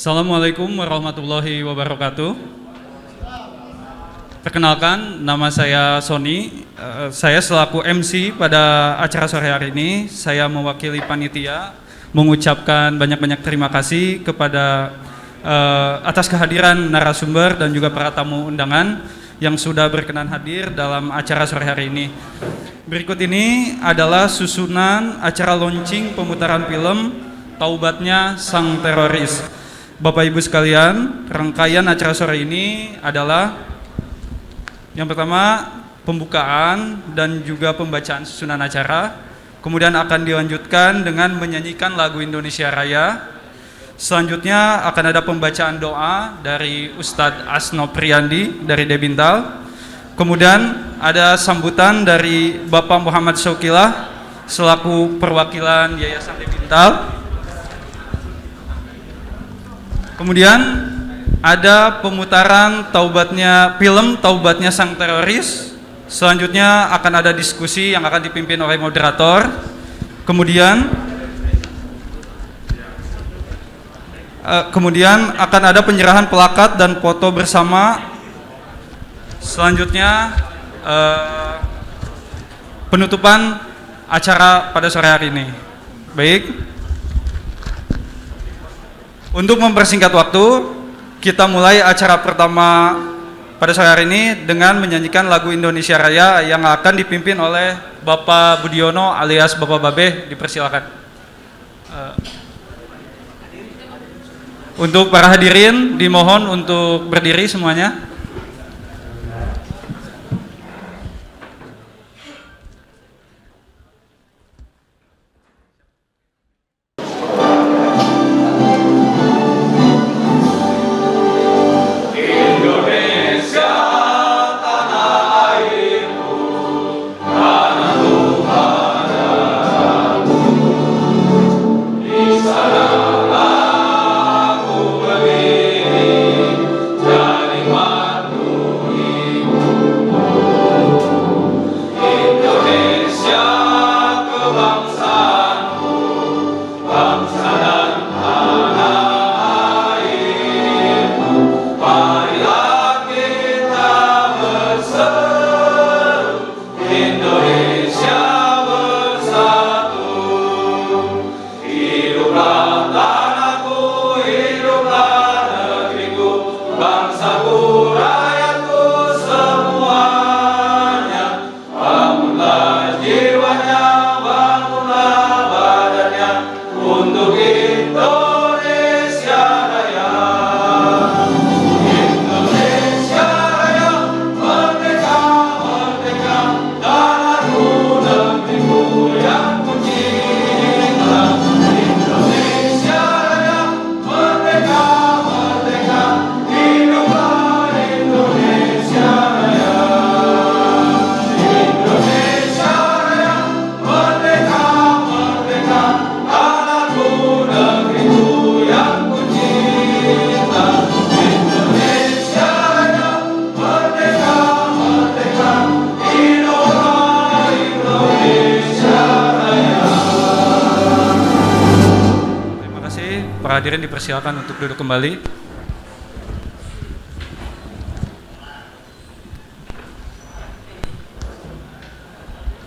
Assalamualaikum warahmatullahi wabarakatuh. Perkenalkan, nama saya Sony. Saya selaku MC pada acara sore hari ini. Saya mewakili panitia mengucapkan banyak-banyak terima kasih kepada atas kehadiran narasumber dan juga para tamu undangan yang sudah berkenan hadir dalam acara sore hari ini. Berikut ini adalah susunan acara launching pemutaran film Taubatnya Sang Teroris. Bapak Ibu sekalian, rangkaian acara sore ini adalah yang pertama pembukaan dan juga pembacaan susunan acara, kemudian akan dilanjutkan dengan menyanyikan lagu Indonesia Raya. Selanjutnya akan ada pembacaan doa dari Ustadz Asno Priyandi dari Debintal. Kemudian ada sambutan dari Bapak Muhammad Syaukilah selaku perwakilan Yayasan Debintal. Kemudian ada pemutaran film Taubatnya Sang Teroris. Selanjutnya akan ada diskusi yang akan dipimpin oleh moderator. Kemudian akan ada penyerahan plakat dan foto bersama. Selanjutnya penutupan acara pada sore hari ini. Baik. Untuk mempersingkat waktu, kita mulai acara pertama pada sore hari ini dengan menyanyikan lagu Indonesia Raya yang akan dipimpin oleh Bapak Budiono alias Bapak Babe. Dipersilakan. Untuk para hadirin dimohon untuk berdiri semuanya. Hadirin dipersilakan untuk duduk kembali.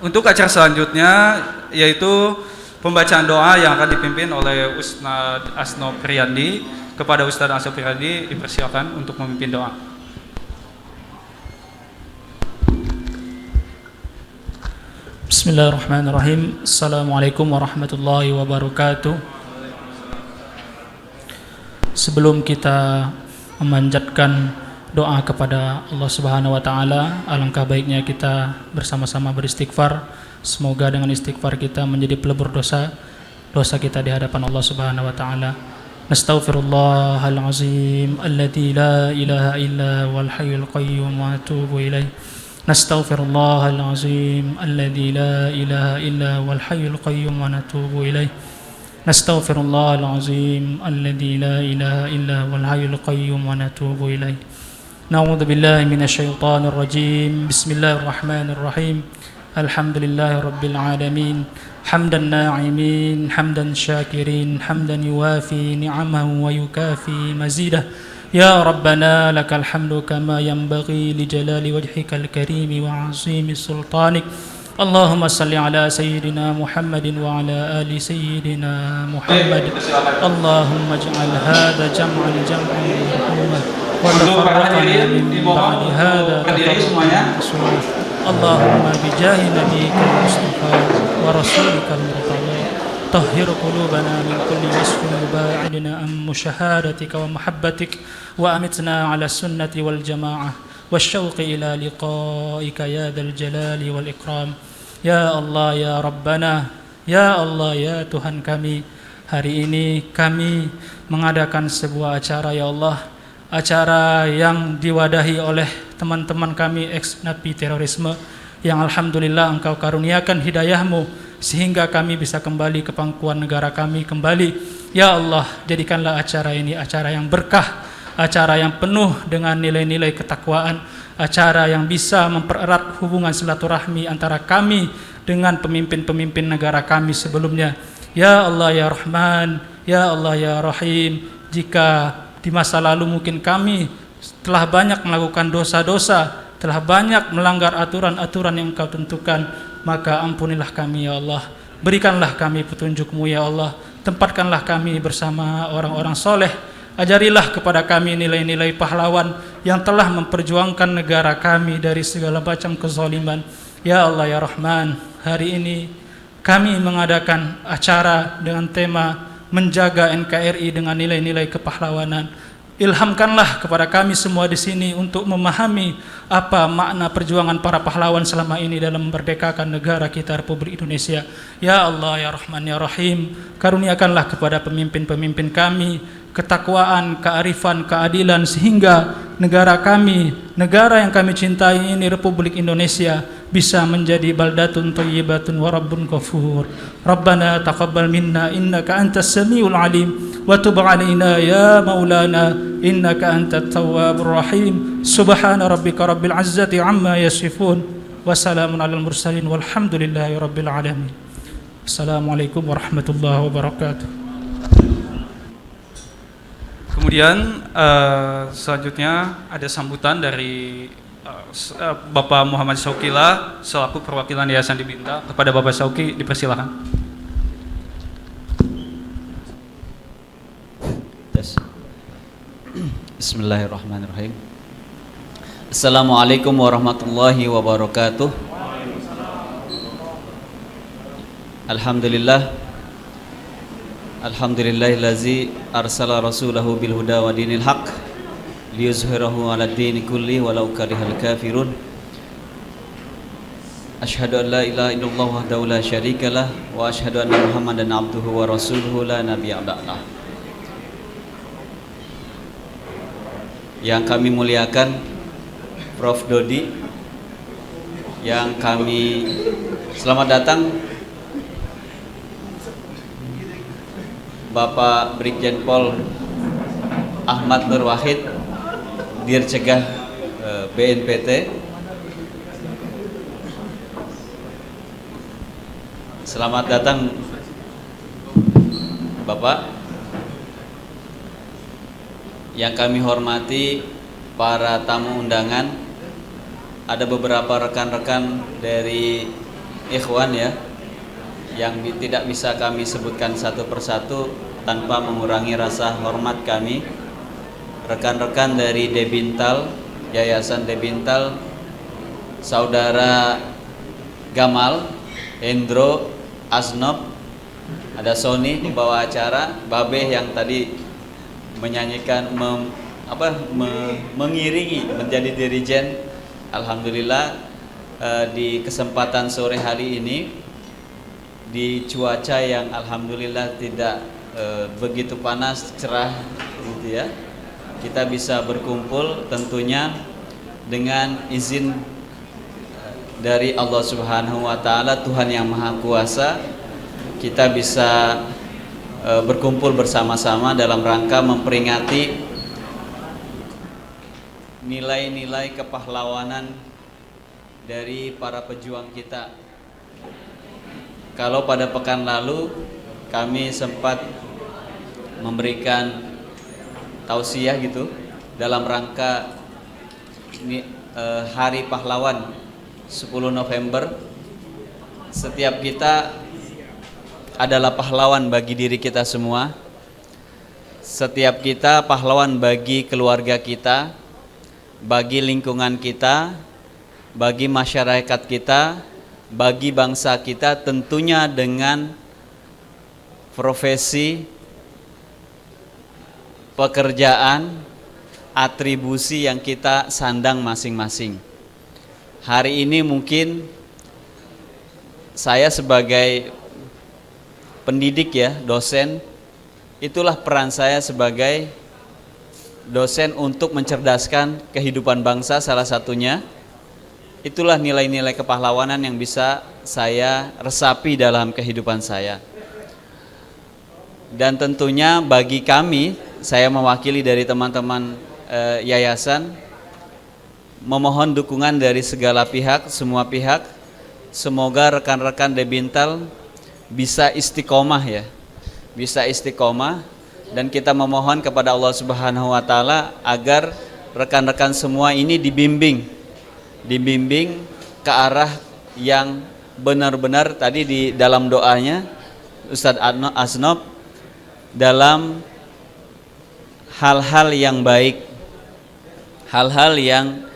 Untuk acara selanjutnya yaitu pembacaan doa yang akan dipimpin oleh Ustadz Asno Priyandi. Kepada Ustadz Asno Priyandi dipersilakan untuk memimpin doa. Bismillahirrahmanirrahim. Assalamualaikum warahmatullahi wabarakatuh. Sebelum kita memanjatkan doa kepada Allah Subhanahu wa taala, alangkah baiknya kita bersama-sama beristighfar. Semoga dengan istighfar kita menjadi pelebur dosa kita di hadapan Allah Subhanahu wa taala. Nastaghfirullahal azim alladzi la ilaha illa wal hayyul qayyum wa atubu ilaih. Nastaghfirullahal azim alladzi la ilaha illa wal hayyul qayyum wa natubu ilaih. Nastaghfirullahal azim alladzi la ilaha illa wal hayyul qayyum wa natubu ilaih. Na'udzu billahi minasy syaithanir rajim. Bismillahirrahmanirrahim. الحمد لله رب العالمين حمدا ناعمين حمدا شاكرين حمدا يوافي نعمه ويكافي مزيده يا ربنا لك الحمد كما ينبغي لجلال وجهك الكريم وعظيم سلطانك اللهم صل على سيدنا محمد وعلى آل سيدنا محمد اللهم اجعل هذا جمعا مرحوما وتفرقنا من بعد هذا تفرقا معصوما اللهم بجاه نبيك المصطفى ورسولك المرتضى طهر قلوبنا من كل وصف يباعدنا عن مشاهدتك ومحبتك وأمتنا على السنة والجماعة والشوق إلى لقائك يا ذا الجلال والإكرام Ya Allah ya Rabbana, ya Allah ya Tuhan kami. Hari ini kami mengadakan sebuah acara ya Allah, acara yang diwadahi oleh teman-teman kami ex-napi terorisme yang alhamdulillah Engkau karuniakan hidayahmu sehingga kami bisa kembali ke pangkuan negara kami kembali. Ya Allah, jadikanlah acara ini acara yang berkah, acara yang penuh dengan nilai-nilai ketakwaan, acara yang bisa mempererat hubungan silaturahmi antara kami dengan pemimpin-pemimpin negara kami sebelumnya. Ya Allah ya Rahman, ya Allah ya Rahim, jika di masa lalu mungkin kami telah banyak melakukan dosa-dosa, telah banyak melanggar aturan-aturan yang Engkau tentukan, maka ampunilah kami ya Allah. Berikanlah kami petunjuk-Mu ya Allah. Tempatkanlah kami bersama orang-orang soleh. Ajarilah kepada kami nilai-nilai pahlawan yang telah memperjuangkan negara kami dari segala macam kezaliman. Ya Allah ya Rahman, hari ini kami mengadakan acara dengan tema menjaga NKRI dengan nilai-nilai kepahlawanan. Ilhamkanlah kepada kami semua di sini untuk memahami apa makna perjuangan para pahlawan selama ini dalam memerdekakan negara kita Republik Indonesia. Ya Allah ya Rahman ya Rahim, karuniakanlah kepada pemimpin-pemimpin kami ketakwaan, kearifan, keadilan sehingga negara kami, negara yang kami cintai ini Republik Indonesia bisa menjadi baldatun thayyibatun wa rabbun ghafur. Rabbana taqabbal minna innaka antas samiul alim wa tub alaina ya maulana innaka antat tawwabur rahim. Subhana rabbika rabbil izzati amma yasifun wa salamun alal mursalin walhamdulillahi rabbil alamin. Assalamualaikum warahmatullahi wabarakatuh. Kemudian selanjutnya ada sambutan dari Bapak Muhammad Saukila selaku perwakilan Yayasan Dibinta. Kepada Bapak Sauki dipersilakan. Bismillahirrahmanirrahim. Assalamualaikum warahmatullahi wabarakatuh. Alhamdulillahillazi arsala rasulahu bil huda wa dinil haq liyuzhirahu ala dini kulli walau karihal kafirun. Asyhadu an la ilaha illallah wahdahu la syarikalah wa asyhadu anna Muhammadan abduhu wa rasuluhu la nabiyya ba'dah. Yang kami muliakan Prof Dodi, yang kami selamat datang Bapak Brigjen Pol Ahmad Nur Wahid, Dircegah BNPT. Selamat datang Bapak. Yang kami hormati para tamu undangan, ada beberapa rekan-rekan dari Ikhwan ya, yang tidak bisa kami sebutkan satu persatu tanpa mengurangi rasa hormat kami. Rekan-rekan dari Debintal, Yayasan Debintal, Saudara Gamal, Endro, Asnob, ada Sony pembawa acara, Babe yang tadi menyanyikan, mengiringi menjadi dirijen. Alhamdulillah di kesempatan sore hari ini di cuaca yang alhamdulillah tidak begitu panas, cerah gitu ya, kita bisa berkumpul tentunya dengan izin dari Allah Subhanahu wa taala, Tuhan yang Maha Kuasa. Kita bisa berkumpul bersama-sama dalam rangka memperingati nilai-nilai kepahlawanan dari para pejuang kita Kalau pada pekan lalu kami sempat memberikan tausiah gitu dalam rangka Hari Pahlawan 10 November. Setiap kita adalah pahlawan bagi diri kita semua. Setiap kita pahlawan bagi keluarga kita, bagi lingkungan kita, bagi masyarakat kita, bagi bangsa kita, tentunya dengan profesi, pekerjaan, atribusi yang kita sandang masing-masing. Hari ini mungkin saya sebagai pendidik ya, dosen, itulah peran saya sebagai dosen untuk mencerdaskan kehidupan bangsa salah satunya. Itulah nilai-nilai kepahlawanan yang bisa saya resapi dalam kehidupan saya. Dan tentunya bagi kami, saya mewakili dari teman-teman yayasan, memohon dukungan dari segala pihak, semua pihak. Semoga rekan-rekan Debintal bisa istiqomah ya, bisa istiqomah, dan kita memohon kepada Allah Subhanahu wa Ta'ala agar rekan-rekan semua ini dibimbing ke arah yang benar-benar tadi di dalam doanya Ustadz Asnob, dalam hal-hal yang baik, hal-hal yang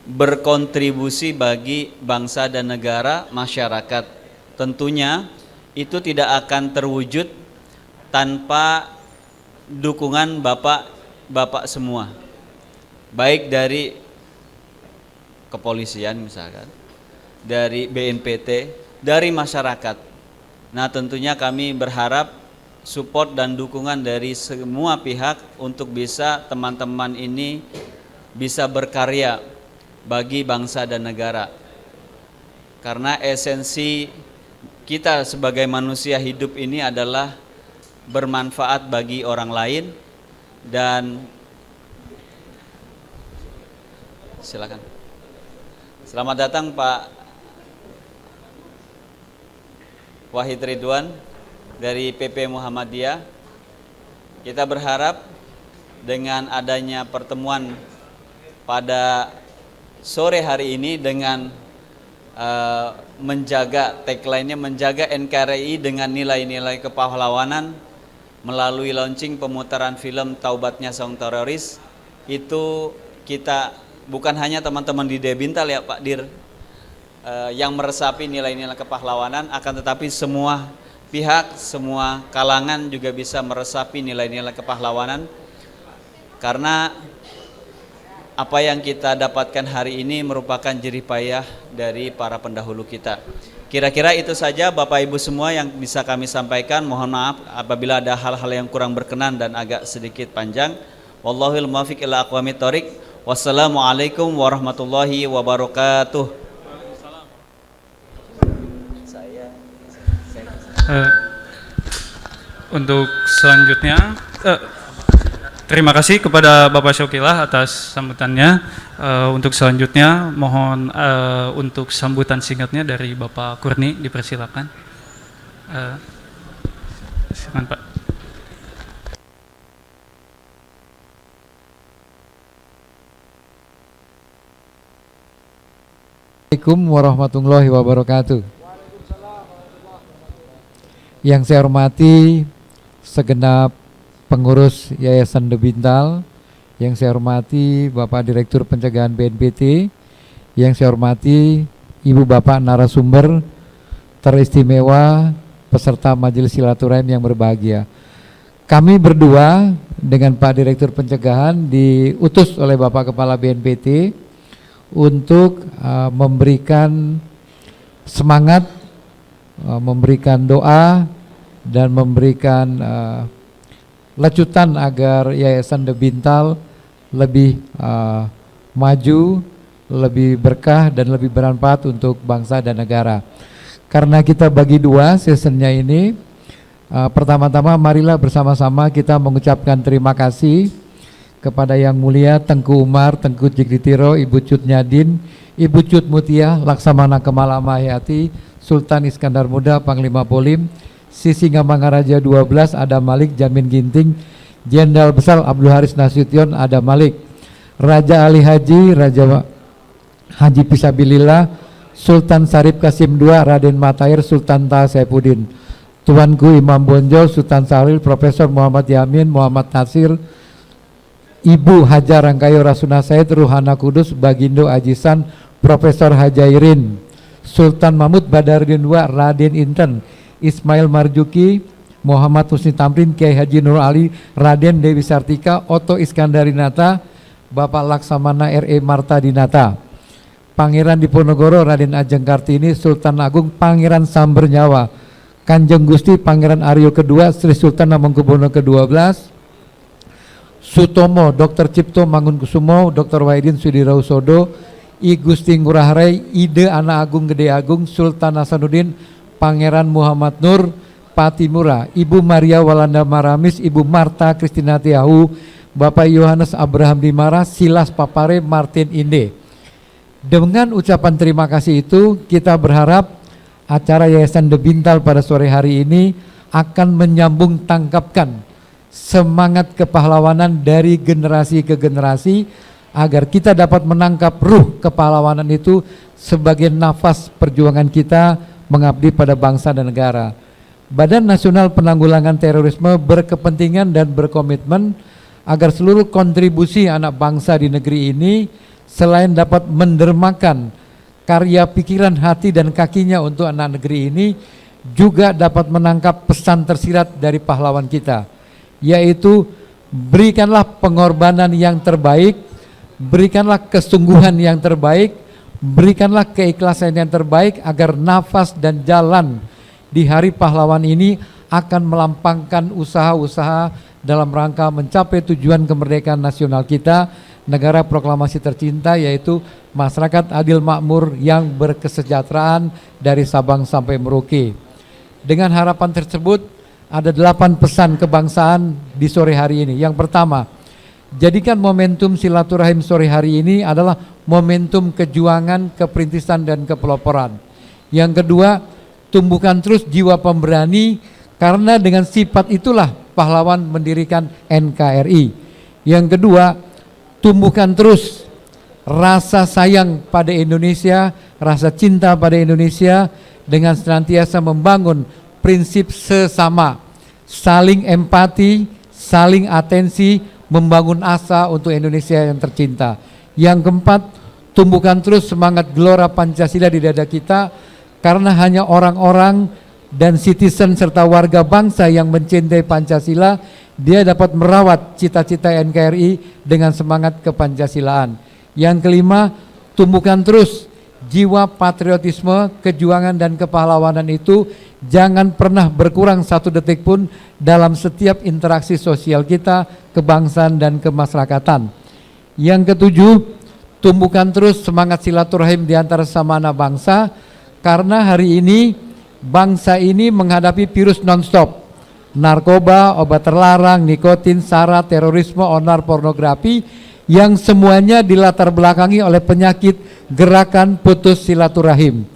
berkontribusi bagi bangsa dan negara, masyarakat. Tentunya itu tidak akan terwujud tanpa dukungan bapak-bapak semua, baik dari kepolisian misalkan, dari BNPT, dari masyarakat. Nah, tentunya kami berharap support dan dukungan dari semua pihak untuk bisa teman-teman ini bisa berkarya bagi bangsa dan negara. Karena esensi kita sebagai manusia hidup ini adalah bermanfaat bagi orang lain. Dan silakan. Selamat datang Pak Wahid Ridwan dari PP Muhammadiyah. Kita berharap dengan adanya pertemuan pada sore hari ini dengan menjaga tagline-nya, menjaga NKRI dengan nilai-nilai kepahlawanan melalui launching pemutaran film Taubatnya Seorang Teroris, itu kita bukan hanya teman-teman di Debintal ya Pak Dir yang meresapi nilai-nilai kepahlawanan, akan tetapi semua pihak, semua kalangan juga bisa meresapi nilai-nilai kepahlawanan. Karena apa yang kita dapatkan hari ini merupakan jerih payah dari para pendahulu kita. Kira-kira itu saja Bapak Ibu semua yang bisa kami sampaikan. Mohon maaf apabila ada hal-hal yang kurang berkenan dan agak sedikit panjang. Wallahul muwaffiq ila aqwamit thoriq. Wassalamualaikum warahmatullahi wabarakatuh. Untuk selanjutnya, terima kasih kepada Bapak Syaukilah atas sambutannya. Untuk selanjutnya, mohon untuk sambutan singkatnya dari Bapak Kurni, dipersilakan. Silakan Pak. Assalamualaikum warahmatullahi wabarakatuh. Yang saya hormati segenap pengurus Yayasan Debintal, yang saya hormati Bapak Direktur Pencegahan BNPT, yang saya hormati Ibu Bapak narasumber teristimewa peserta Majelis Silaturahim yang berbahagia. Kami berdua dengan Pak Direktur Pencegahan diutus oleh Bapak Kepala BNPT untuk memberikan semangat, memberikan doa, dan memberikan lecutan agar Yayasan Debintal lebih maju, lebih berkah, dan lebih bermanfaat untuk bangsa dan negara. Karena kita bagi dua seasonnya ini, pertama-tama marilah bersama-sama kita mengucapkan terima kasih kepada Yang Mulia Tengku Umar, Tengku Jigritiro, Ibu Cut Nyadin, Ibu Cut Mutia, Laksamana Kemala Mahayati, Sultan Iskandar Muda, Panglima Polim, Sisingamangaraja 12, Adam Malik, Jamin Ginting, Jenderal Besar Abdul Haris Nasution, Adam Malik, Raja Ali Haji, Raja Haji Pisabilillah, Sultan Sarip Kasim II, Raden Matair, Sultan Taha Saifuddin, Tuanku Imam Bonjol, Sultan Salil, Profesor Muhammad Yamin, Muhammad Nasir, Ibu Hajar Rangkayo Rasuna Said, Ruhana Kudus, Bagindo Ajisan, Profesor Hajairin, Sultan Mahmud Badaruddin II, Raden Inten, Ismail Marzuki, Muhammad Husni Tamrin, Kiai Haji Nur Ali, Raden Dewi Sartika, Oto Iskandarinata, Bapak Laksamana R.E. Marta Dinata, Pangeran Diponegoro Raden Ajeng Kartini, Sultan Agung Pangeran Sambernyawa, Kanjeng Gusti Pangeran Aryo II, Sri Sultan Hamengkubuwono ke-12, Sutomo Dr. Cipto Mangunkusumo, Dr. Wahidin Sudirausodo, I Gusti Ngurah Rai, Ide Anak Agung Gede Agung, Sultan Hasanuddin, Pangeran Muhammad Nur, Patimura, Ibu Maria Walanda Maramis, Ibu Marta Kristina Tiahu, Bapak Yohanes Abraham Dimara, Silas Papare, Martin Inde. Dengan ucapan terima kasih itu, kita berharap acara Yayasan The Bintal pada sore hari ini akan menyambung tangkapkan semangat kepahlawanan dari generasi ke generasi, agar kita dapat menangkap ruh kepahlawanan itu sebagai nafas perjuangan kita mengabdi pada bangsa dan negara. Badan Nasional Penanggulangan Terorisme berkepentingan dan berkomitmen agar seluruh kontribusi anak bangsa di negeri ini selain dapat mendermakan karya pikiran, hati dan kakinya untuk anak negeri ini, juga dapat menangkap pesan tersirat dari pahlawan kita, yaitu berikanlah pengorbanan yang terbaik, berikanlah kesungguhan yang terbaik, berikanlah keikhlasan yang terbaik, agar nafas dan jalan di hari pahlawan ini akan melampangkan usaha-usaha dalam rangka mencapai tujuan kemerdekaan nasional kita, negara proklamasi tercinta, yaitu masyarakat adil makmur yang berkesejahteraan dari Sabang sampai Merauke. Dengan harapan tersebut, ada 8 pesan kebangsaan di sore hari ini. Yang pertama, jadikan momentum silaturahim sore hari ini adalah momentum kejuangan, keperintisan dan kepeloporan. Yang kedua, tumbuhkan terus jiwa pemberani, karena dengan sifat itulah pahlawan mendirikan NKRI. Yang kedua, tumbuhkan terus rasa sayang pada Indonesia, rasa cinta pada Indonesia, dengan senantiasa membangun prinsip sesama, saling empati, saling atensi, membangun asa untuk Indonesia yang tercinta. Yang keempat, tumbuhkan terus semangat gelora Pancasila di dada kita, karena hanya orang-orang dan citizen serta warga bangsa yang mencintai Pancasila, dia dapat merawat cita-cita NKRI dengan semangat kepancasilaan. Yang kelima, tumbuhkan terus jiwa patriotisme, kejuangan dan kepahlawanan itu jangan pernah berkurang 1 detik pun dalam setiap interaksi sosial kita, kebangsaan dan kemasyarakatan. Yang ketujuh, tumbuhkan terus semangat silaturahim di antara sesama anak bangsa, karena hari ini bangsa ini menghadapi virus nonstop, narkoba, obat terlarang, nikotin, sara, terorisme, onar, pornografi, yang semuanya dilatar belakangi oleh penyakit gerakan putus silaturahim.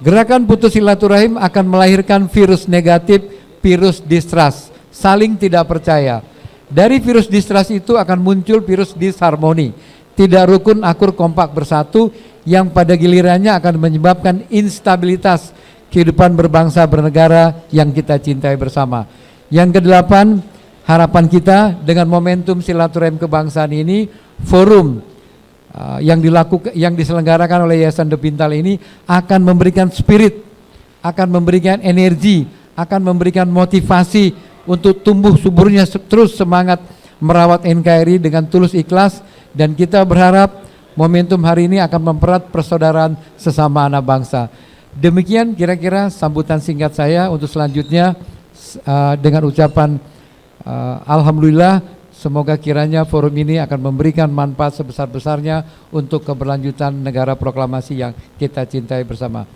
Gerakan putus silaturahim akan melahirkan virus negatif, virus distrust, saling tidak percaya. Dari virus distrust itu akan muncul virus disharmoni, tidak rukun, akur, kompak, bersatu, yang pada gilirannya akan menyebabkan instabilitas kehidupan berbangsa bernegara yang kita cintai bersama. Yang kedelapan, harapan kita dengan momentum silaturahim kebangsaan ini, forum yang diselenggarakan oleh Yayasan The Bintal ini akan memberikan spirit, akan memberikan energi, akan memberikan motivasi untuk tumbuh suburnya terus semangat merawat NKRI dengan tulus ikhlas, dan kita berharap momentum hari ini akan mempererat persaudaraan sesama anak bangsa. Demikian kira-kira sambutan singkat saya. Untuk selanjutnya dengan ucapan alhamdulillah, semoga kiranya forum ini akan memberikan manfaat sebesar-besarnya untuk keberlanjutan negara proklamasi yang kita cintai bersama.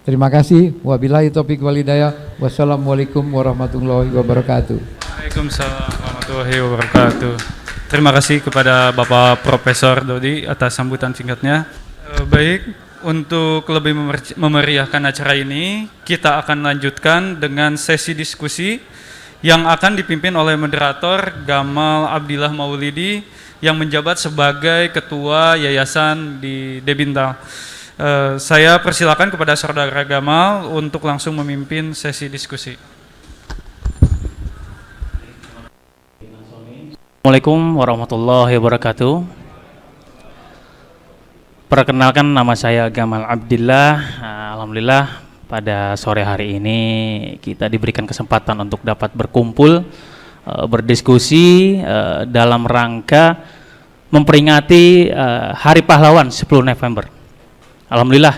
Terima kasih. Wabillahi taufiq wal hidayah. Wassalamualaikum warahmatullahi wabarakatuh. Waalaikumsalam warahmatullahi wabarakatuh. Terima kasih kepada Bapak Profesor Dodi atas sambutan singkatnya. Baik, untuk lebih memeriahkan acara ini, kita akan lanjutkan dengan sesi diskusi yang akan dipimpin oleh moderator Gamal Abdillah Maulidi yang menjabat sebagai Ketua Yayasan di Debintal. Saya persilakan kepada Saudara Gamal untuk langsung memimpin sesi diskusi. Assalamualaikum warahmatullahi wabarakatuh. Perkenalkan, nama saya Gamal Abdillah. Alhamdulillah pada sore hari ini kita diberikan kesempatan untuk dapat berkumpul, berdiskusi dalam rangka memperingati Hari Pahlawan 10 November. Alhamdulillah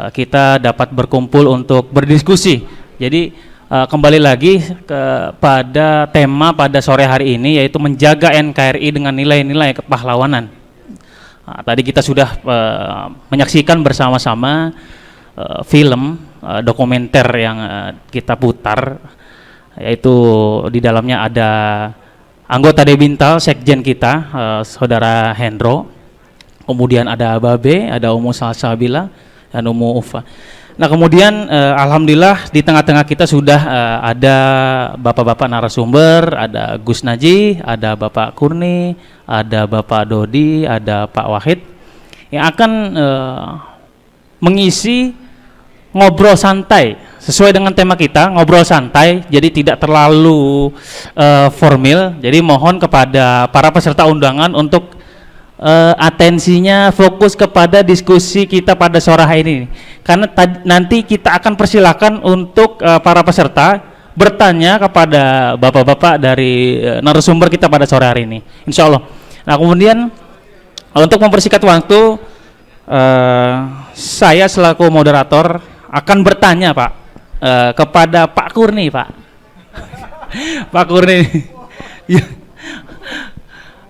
kita dapat berkumpul untuk berdiskusi. Jadi kembali lagi kepada tema pada sore hari ini, yaitu menjaga NKRI dengan nilai-nilai kepahlawanan. Tadi kita sudah menyaksikan bersama-sama film dokumenter yang kita putar, yaitu di dalamnya ada anggota Debintal, sekjen kita, Saudara Hendro, kemudian ada Babe, ada Umu Salsabila, dan Umu Ufa. Nah kemudian alhamdulillah di tengah-tengah kita sudah ada bapak-bapak narasumber, ada Gus Naji, ada Bapak Kurni, ada Bapak Dodi, ada Pak Wahid yang akan mengisi ngobrol santai sesuai dengan tema kita, ngobrol santai, jadi tidak terlalu formal. Jadi mohon kepada para peserta undangan untuk atensinya fokus kepada diskusi kita pada sore hari ini, karena nanti kita akan persilakan untuk para peserta bertanya kepada bapak-bapak dari narasumber kita pada sore hari ini, insya Allah. Nah kemudian untuk mempersingkat waktu, saya selaku moderator akan bertanya Pak kepada Pak Kurni, Pak. Pak Kurni.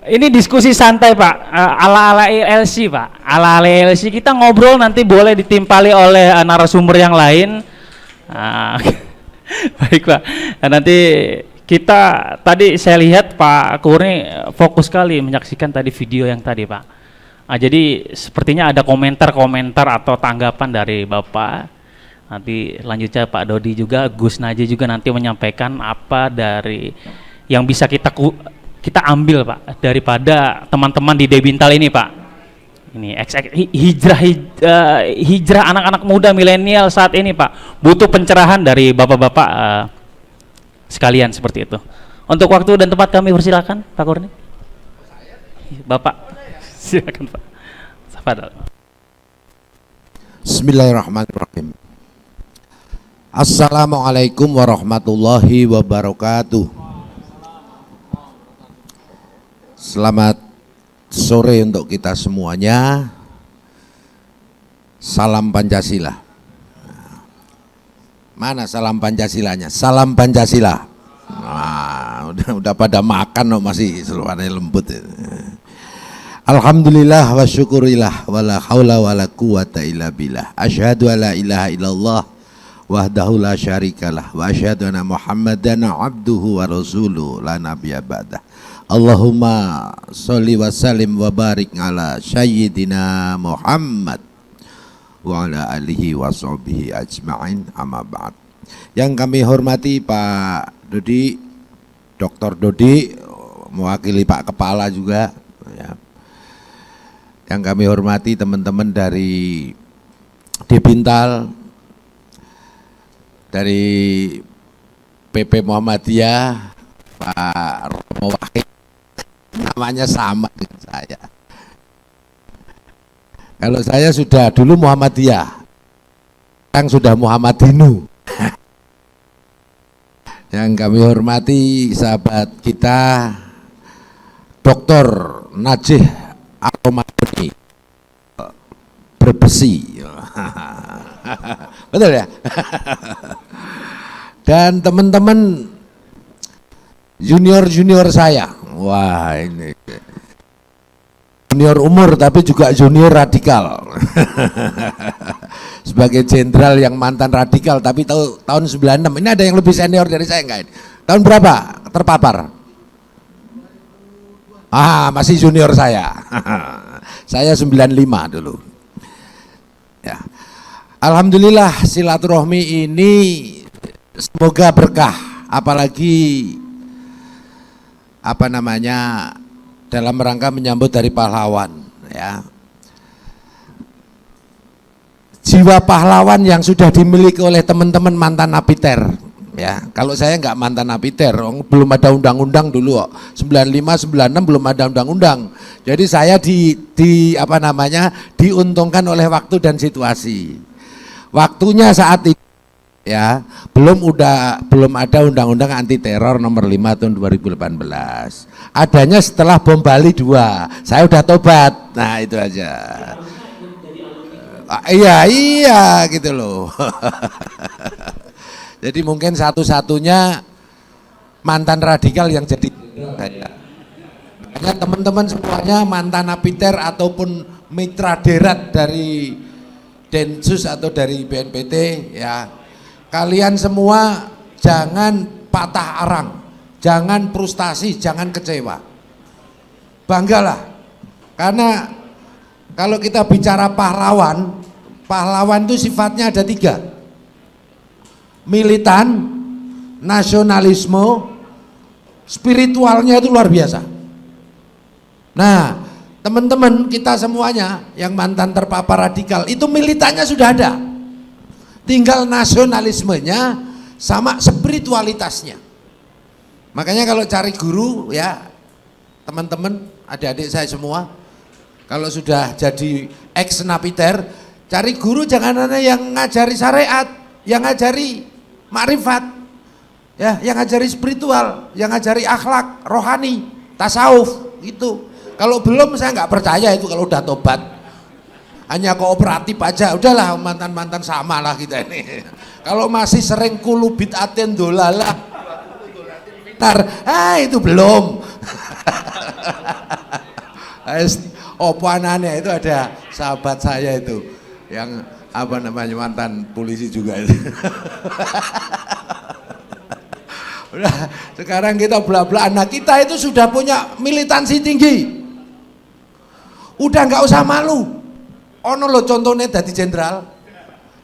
Ini diskusi santai Pak, ala-ala LC Pak, ala-ala LC, kita ngobrol nanti boleh ditimpali oleh narasumber yang lain. Baik Pak, nanti kita tadi saya lihat Pak Kurni fokus sekali menyaksikan tadi video yang tadi Pak. Jadi sepertinya ada komentar-komentar atau tanggapan dari Bapak. Nanti lanjutnya Pak Dodi juga, Gus Naji juga nanti menyampaikan apa dari yang bisa kita ambil Pak daripada teman-teman di Debintal ini Pak. Ini hijrah anak-anak muda milenial saat ini Pak, butuh pencerahan dari bapak-bapak sekalian seperti itu. Untuk waktu dan tempat kami persilakan Pak Kurni. Bapak silakan Pak. Tafadhol. Bismillahirrahmanirrahim. Assalamualaikum warahmatullahi wabarakatuh. Selamat sore untuk kita semuanya. Salam Pancasila. Mana salam Pancasilanya? Salam Pancasila. Nah, udah pada makan loh, masih suaranya lembut. Alhamdulillah wa syukurillah wa la haula wa la quwata illa billah. Asyhadu an la ilaha illallah wahdahu la syarikalah wa asyhadu anna Muhammadan abduhu wa rasuluhu la nabiyya ba'dah. Allahumma sholli wa sallim wa barik ala sayyidina Muhammad wa ala alihi wa sahbihi ajma'in, amma ba'd. Yang kami hormati Pak Dodi, Dr. Dodi, mewakili Pak Kepala juga ya. Yang kami hormati teman-teman dari Debintal, dari PP Muhammadiyah, Pak Romo Wahid, namanya sama dengan saya. Kalau saya sudah dulu Muhammadiyah, sekarang sudah Muhammadinu. Yang kami hormati sahabat kita Dr. Najih Aromadoni Berbesi. Betul ya? Dan teman-teman junior saya, wah ini junior umur tapi juga junior radikal. Sebagai jenderal yang mantan radikal tapi tahun 96, ini ada yang lebih senior dari saya enggak ini? Tahun berapa terpapar? Masih junior saya. Saya 95 dulu. Ya. Alhamdulillah silaturahmi ini semoga berkah, apalagi dalam rangka menyambut Hari Pahlawan, ya. Jiwa pahlawan yang sudah dimiliki oleh teman-teman mantan napiter, ya. Kalau saya nggak mantan napiter, belum ada undang-undang dulu kok. 95 96 belum ada undang-undang. Jadi saya diuntungkan oleh waktu dan situasi. Waktunya saat itu, ya, belum ada undang-undang anti teror nomor 5 tahun 2018. Adanya setelah bom Bali 2. Saya udah tobat. Nah, itu aja. Iya gitu loh. Jadi mungkin satu-satunya mantan radikal yang jadi makanya teman-teman semuanya mantan napiter ataupun mitra derat dari Densus atau dari BNPT, ya, kalian semua jangan patah arang, jangan frustasi, jangan kecewa, banggalah. Karena kalau kita bicara pahlawan itu sifatnya ada 3, militan, nasionalisme, spiritualnya itu luar biasa. Nah, teman-teman kita semuanya yang mantan terpapar radikal itu militannya sudah ada, tinggal nasionalismenya sama spiritualitasnya. Makanya kalau cari guru, ya teman-teman, adik-adik saya semua, kalau sudah jadi ex napiter, cari guru jangan ada yang ngajari syariat, yang ngajari makrifat, ya, yang ngajari spiritual, yang ngajari akhlak, rohani, tasawuf itu. Kalau belum saya nggak percaya itu kalau udah tobat. Hanya kooperatif aja, udahlah mantan-mantan sama lah kita ini. Kalau masih sering kulu bid'atin dolalah, itu belum. Opo anane itu ada sahabat saya itu yang mantan polisi juga itu. Udah, sekarang kita bela-belaan. Nah, kita itu sudah punya militansi tinggi. Udah nggak usah malu. Ono lo contohnya dari jenderal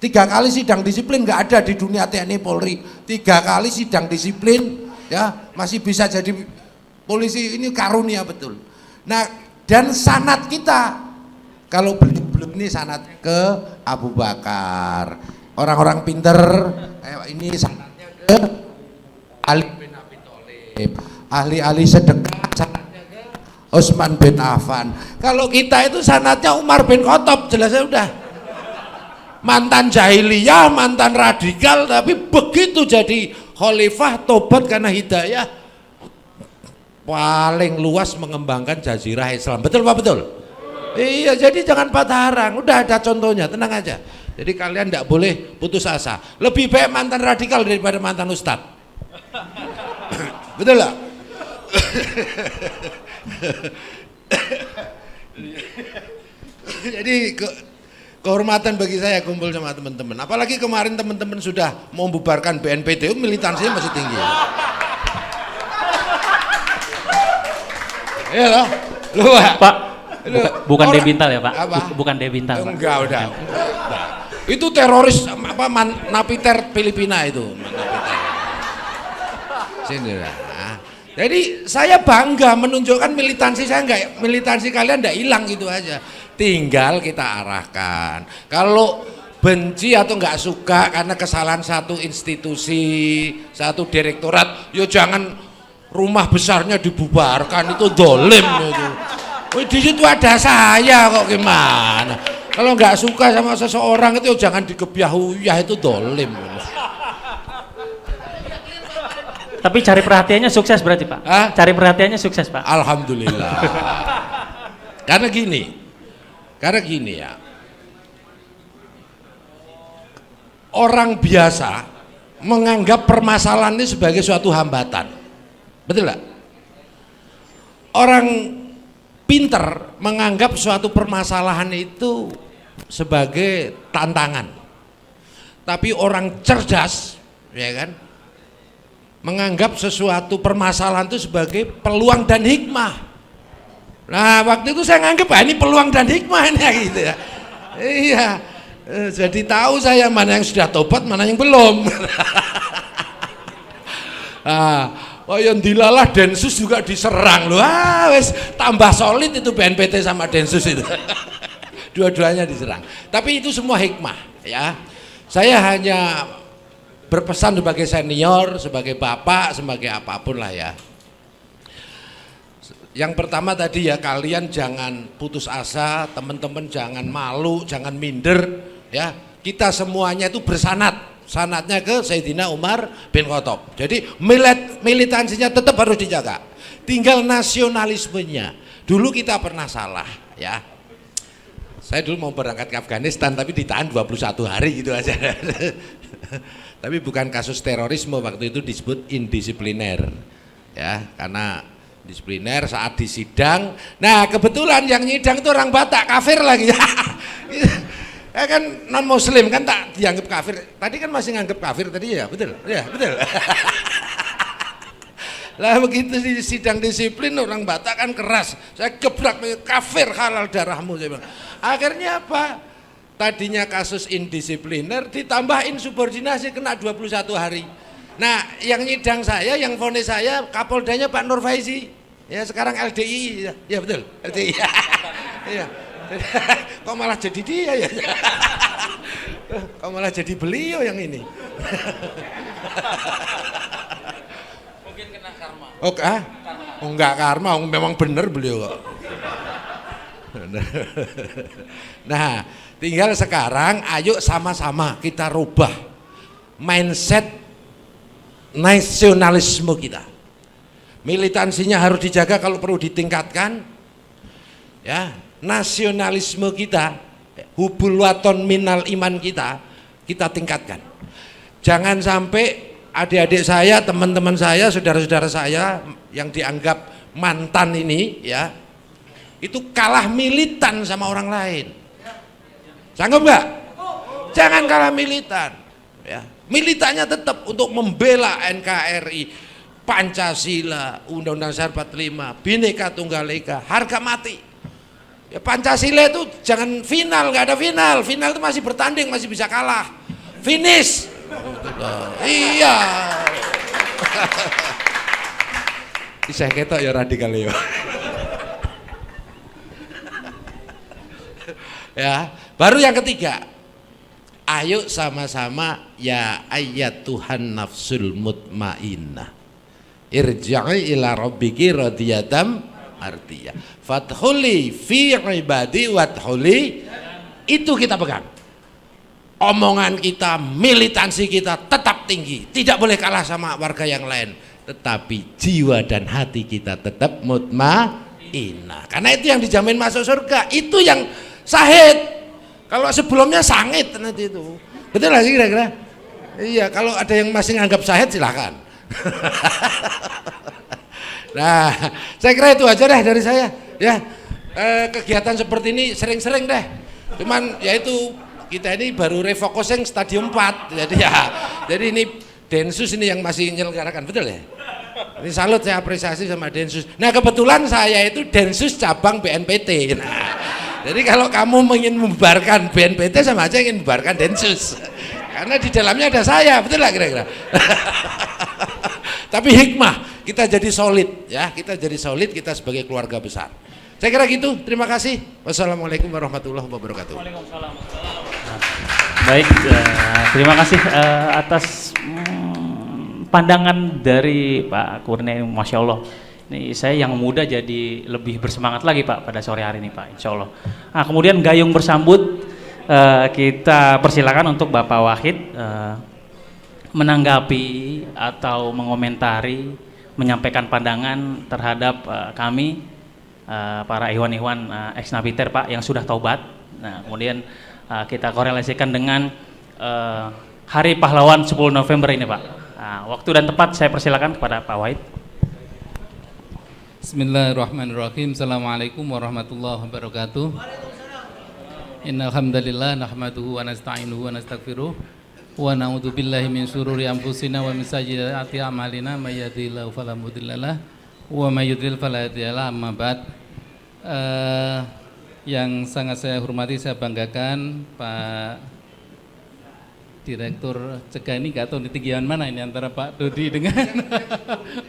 3 kali sidang disiplin, nggak ada di dunia TNI Polri. 3 kali sidang disiplin, ya, masih bisa jadi polisi, ini karunia betul. Nah, dan sanad kita, kalau belum ini sanad ke Abu Bakar, orang-orang pinter, ini sanadnya ke Ali bin Abi Thalib, ahli-ahli sedekah sanadnya ke Utsman bin Affan. Kalau kita itu sanadnya Umar bin Khattab, jelasnya udah mantan jahiliyah, mantan radikal, tapi begitu jadi khalifah tobat karena hidayah, paling luas mengembangkan jazirah Islam. Betul Pak? Betul? Iya, jadi jangan patah arang, udah ada contohnya, tenang aja. Jadi kalian tidak boleh putus asa. Lebih baik mantan radikal daripada mantan ustadz. Betul lah? Jadi kehormatan bagi saya kumpul sama teman-teman. Apalagi kemarin teman-teman sudah mau membubarkan BNPT, militansinya masih tinggi. Iya loh, lu Pak, bukan Debintal ya Pak? Apa? Bukan Debintal Pak? Enggak, udah. Itu teroris napiter Filipina itu. Sini lah. Jadi saya bangga menunjukkan militansi saya, enggak, militansi kalian enggak hilang gitu aja. Tinggal kita arahkan. Kalau benci atau enggak suka karena kesalahan satu institusi, satu direktorat, ya jangan rumah besarnya dibubarkan, itu dolim itu. Di situ ada saya kok, gimana? Kalau nggak suka sama seseorang itu jangan dikebiah-uyah, itu dolim. Tapi cari perhatiannya sukses berarti Pak? Hah? Cari perhatiannya sukses Pak? Alhamdulillah. Karena gini ya, orang biasa menganggap permasalahan ini sebagai suatu hambatan, betul nggak? Orang pinter menganggap suatu permasalahan itu sebagai tantangan, tapi orang cerdas, ya kan, menganggap sesuatu permasalahan itu sebagai peluang dan hikmah. Nah waktu itu saya nganggep ini peluang dan hikmahnya gitu ya. Iya, jadi tahu saya mana yang sudah tobat, mana yang belum. Oh yang dilalah Densus juga diserang loh. Wes tambah solid itu BNPT sama Densus itu. Dua-duanya diserang. Tapi itu semua hikmah ya. Saya hanya berpesan sebagai senior, sebagai bapak, sebagai apapun lah ya. Yang pertama tadi ya, kalian jangan putus asa, teman-teman jangan malu, jangan minder ya. Kita semuanya itu bersanad. Sanatnya ke Sayyidina Umar bin Khattab. Jadi militansinya tetap harus dijaga. Tinggal nasionalismenya. Dulu kita pernah salah ya. Saya dulu mau berangkat ke Afghanistan tapi ditahan 21 hari gitu aja. Tapi bukan kasus terorisme, waktu itu disebut indisipliner. Ya, karena disipliner saat di sidang. Nah, kebetulan yang nyidang itu orang Batak, kafir lagi. Ya kan non muslim kan tak dianggap kafir. Tadi kan masih nganggap kafir tadi ya, betul. Ya, betul. Lah begitu di sidang disiplin orang Batak kan keras. Saya gebrak, kafir, halal darahmu saya bilang. Akhirnya apa? Tadinya kasus indisipliner ditambah insubordinasi kena 21 hari. Nah, yang nyidang saya, yang vonis saya Kapoldanya Pak Nur Faizi. Ya sekarang LDI. Ya betul, LDI. Iya. Kok malah jadi dia ya? Kok malah jadi beliau yang ini? Mungkin kena karma. Oh, oh enggak karma, memang benar beliau kok. Nah, tinggal sekarang ayo sama-sama kita rubah mindset nasionalisme kita. Militansinya harus dijaga, kalau perlu ditingkatkan. Ya, nasionalisme kita, hubul waton minal iman kita tingkatkan. Jangan sampai adik-adik saya, teman-teman saya, saudara-saudara saya yang dianggap mantan ini ya, itu kalah militan sama orang lain. Sanggup nggak? Jangan kalah militan. Ya, militannya tetap untuk membela NKRI, Pancasila, Undang-Undang Dasar 45, Bhinneka Tunggal Ika, harga mati. Ya, Pancasila itu jangan final, nggak ada final. Final itu masih bertanding, masih bisa kalah. Finish. Iya. Saya ketok ya radikal ya. Ya, baru yang ketiga. Ayo sama-sama ya ayat Tuhan nafsul mutmainnah. Irja'i ila rabbiki radiyatan artinya fathuli fi ibadi wadhuli, itu kita pegang. Omongan kita, militansi kita tetap tinggi, tidak boleh kalah sama warga yang lain, tetapi jiwa dan hati kita tetap mutmainnah, karena itu yang dijamin masuk surga, itu yang sahid. Kalau sebelumnya sangit nanti itu, betul nggak sih kira-kira? Iya, kalau ada yang masih nganggap sahid silahkan. Nah, saya kira itu aja deh dari saya ya. Kegiatan seperti ini sering-sering deh. Cuman yaitu kita ini baru refocusing stadium 4. Jadi ini Densus ini yang masih menyelenggarakan, betul ya? Ini salut, saya apresiasi sama Densus. Nah, kebetulan saya itu Densus cabang BNPT. Nah, jadi kalau kamu ingin membubarkan BNPT sama aja ingin membubarkan Densus. Karena di dalamnya ada saya, betul lah kira-kira. Tapi hikmah, kita jadi solid ya, kita jadi solid, kita sebagai keluarga besar. Saya kira gitu, terima kasih. Wassalamualaikum warahmatullahi wabarakatuh. Waalaikumsalam. Baik, terima kasih atas pandangan dari Pak Kurnia, Masya Allah. Ini saya yang muda jadi lebih bersemangat lagi Pak pada sore hari ini Pak, Insya Allah. Nah, kemudian gayung bersambut, kita persilakan untuk Bapak Wahid menanggapi atau mengomentari, menyampaikan pandangan terhadap kami para ikhwan-ikhwan ex Napiter Pak yang sudah taubat. Nah, kemudian kita korelasikan dengan Hari Pahlawan 10 November ini Pak. Nah, waktu dan tempat saya persilakan kepada Pak Wahid. Bismillahirrahmanirrahim. Assalamualaikum warahmatullahi wabarakatuh. Innal hamdalillah nahmaduhu wa nasta'inuhu wa nastaghfiruh wa na'udzu billahi min syururi anfusina wa min sayyiati a'malina may yahdihillahu fala mudhillalah wa may yudlil fala hadiyalah. Amma ba'd. Yang sangat saya hormati, saya banggakan Pak Direktur Cegah ini, nggak tahu di tinggian mana ini antara Pak Dodi dengan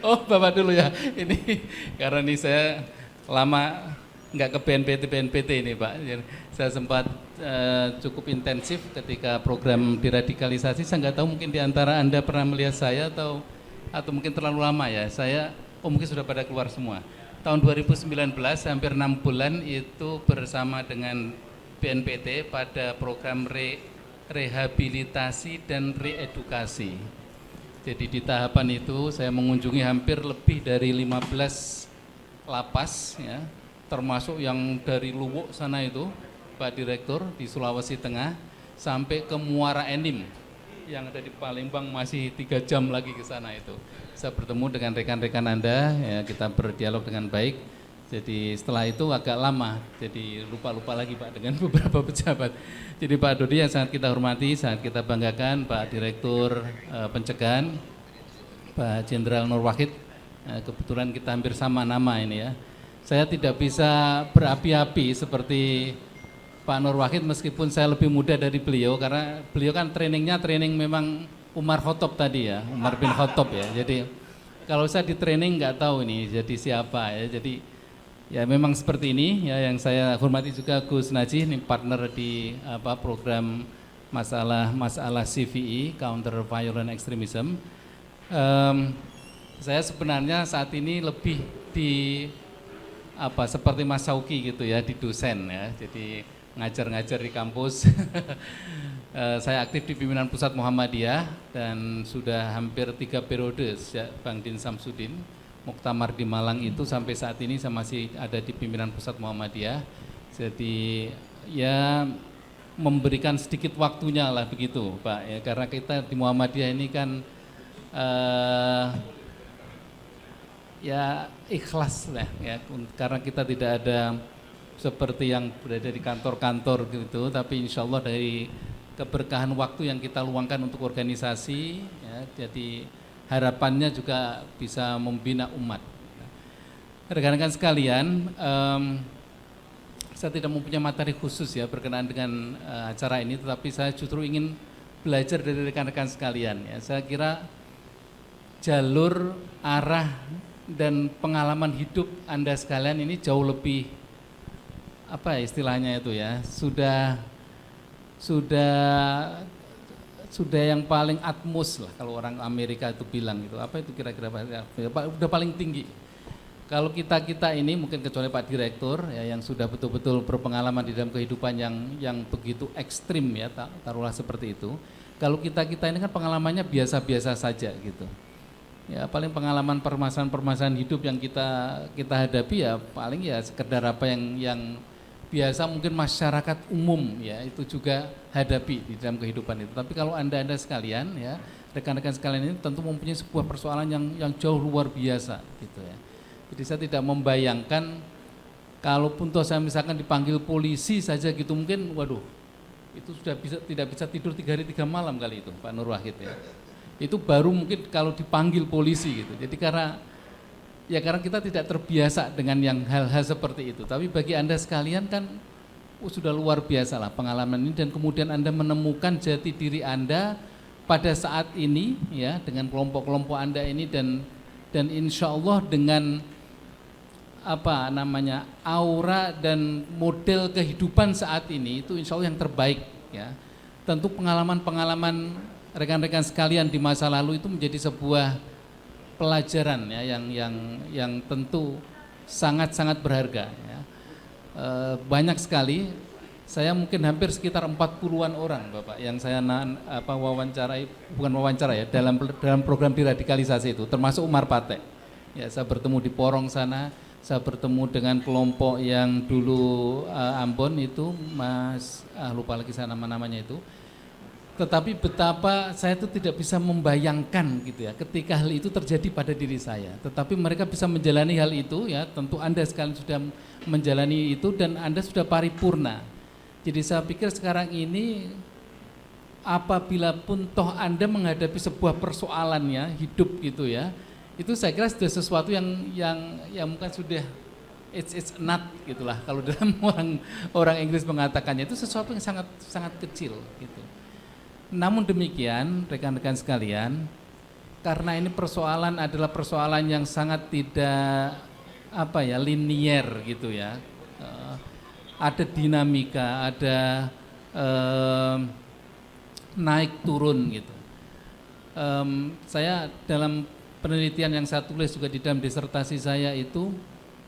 oh Bapak dulu ya ini, karena ini saya lama nggak ke BNPT ini Pak. Jadi saya sempat cukup intensif ketika program diradikalisasi. Saya nggak tahu, mungkin di antara Anda pernah melihat saya atau mungkin terlalu lama ya. Saya mungkin sudah pada keluar semua. Tahun 2019 hampir 6 bulan itu bersama dengan BNPT pada program rehabilitasi dan reedukasi. Jadi di tahapan itu saya mengunjungi hampir lebih dari 15 lapas ya, termasuk yang dari Luwuk sana itu Pak Direktur di Sulawesi Tengah sampai ke Muara Enim yang ada di Palembang, masih 3 jam lagi ke sana itu. Saya bertemu dengan rekan-rekan Anda ya, kita berdialog dengan baik. Jadi setelah itu agak lama, jadi lupa-lupa lagi Pak dengan beberapa pejabat. Jadi Pak Dodi yang sangat kita hormati, sangat kita banggakan, Pak Direktur Pencegahan, Pak Jenderal Nur Wahid, kebetulan kita hampir sama nama ini ya. Saya tidak bisa berapi-api seperti Pak Nur Wahid meskipun saya lebih muda dari beliau, karena beliau kan training memang Umar Khattab tadi ya, Umar bin Khattab ya. Jadi kalau saya di training nggak tahu ini jadi siapa ya. Jadi ya memang seperti ini ya, yang saya hormati juga Gus Najih, ini partner di program masalah CVE, Counter Violent Extremism. Saya sebenarnya saat ini lebih di seperti Mas Sauki gitu ya, di dosen ya. Jadi ngajar-ngajar di kampus. Saya aktif di pimpinan pusat Muhammadiyah dan sudah hampir 3 periode sejak Bang Din Samsudin muktamar di Malang itu sampai saat ini saya masih ada di pimpinan pusat Muhammadiyah. Jadi ya memberikan sedikit waktunya lah begitu Pak ya, karena kita di Muhammadiyah ini kan ya ikhlas lah ya, karena kita tidak ada seperti yang berada di kantor-kantor gitu, tapi insya Allah dari keberkahan waktu yang kita luangkan untuk organisasi ya, jadi harapannya juga bisa membina umat. Rekan-rekan sekalian, saya tidak mempunyai materi khusus ya berkenaan dengan acara ini, tetapi saya justru ingin belajar dari rekan-rekan sekalian ya. Saya kira jalur, arah dan pengalaman hidup Anda sekalian ini jauh lebih istilahnya itu ya, sudah yang paling atmos lah kalau orang Amerika itu bilang gitu. Apa itu kira-kira udah paling tinggi. Kalau kita ini mungkin kecuali Pak Direktur ya, yang sudah betul-betul berpengalaman di dalam kehidupan yang begitu ekstrim ya, taruhlah seperti itu. Kalau kita ini kan pengalamannya biasa-biasa saja gitu. Ya paling pengalaman permasalahan hidup yang kita hadapi ya paling ya sekedar apa yang biasa mungkin masyarakat umum ya itu juga hadapi di dalam kehidupan itu. Tapi kalau anda sekalian ya, rekan-rekan sekalian ini tentu mempunyai sebuah persoalan yang jauh luar biasa gitu ya. Jadi saya tidak membayangkan kalaupun toh saya misalkan dipanggil polisi saja gitu, mungkin waduh itu sudah tidak bisa tidur 3 hari 3 malam kali itu Pak Nur Wahid ya. Itu baru mungkin kalau dipanggil polisi gitu. Jadi karena kita tidak terbiasa dengan yang hal-hal seperti itu. Tapi bagi Anda sekalian kan sudah luar biasa lah pengalaman ini, dan kemudian Anda menemukan jati diri Anda pada saat ini ya dengan kelompok-kelompok Anda ini, dan insya Allah dengan aura dan model kehidupan saat ini itu insya Allah yang terbaik ya. Tentu pengalaman-pengalaman rekan-rekan sekalian di masa lalu itu menjadi sebuah pelajaran ya yang tentu sangat-sangat berharga ya. Banyak sekali, saya mungkin hampir sekitar 40-an orang Bapak yang saya wawancarai, bukan wawancara ya, dalam program diradikalisasi itu, termasuk Umar Patek ya. Saya bertemu di Porong sana, saya bertemu dengan kelompok yang dulu Ambon itu, Mas lupa lagi saya namanya itu. Tetapi betapa saya itu tidak bisa membayangkan gitu ya ketika hal itu terjadi pada diri saya. Tetapi mereka bisa menjalani hal itu ya, tentu Anda sekalian sudah menjalani itu dan Anda sudah paripurna. Jadi saya pikir sekarang ini apabila pun toh Anda menghadapi sebuah persoalan ya hidup gitu ya, itu saya kira sudah sesuatu yang mungkin sudah it's not gitulah kalau dalam orang Inggris mengatakannya, itu sesuatu yang sangat sangat kecil gitu. Namun demikian rekan-rekan sekalian, karena ini persoalan adalah persoalan yang sangat tidak linier gitu ya. Ada dinamika, ada naik turun gitu. Saya dalam penelitian yang saya tulis juga di dalam disertasi saya itu,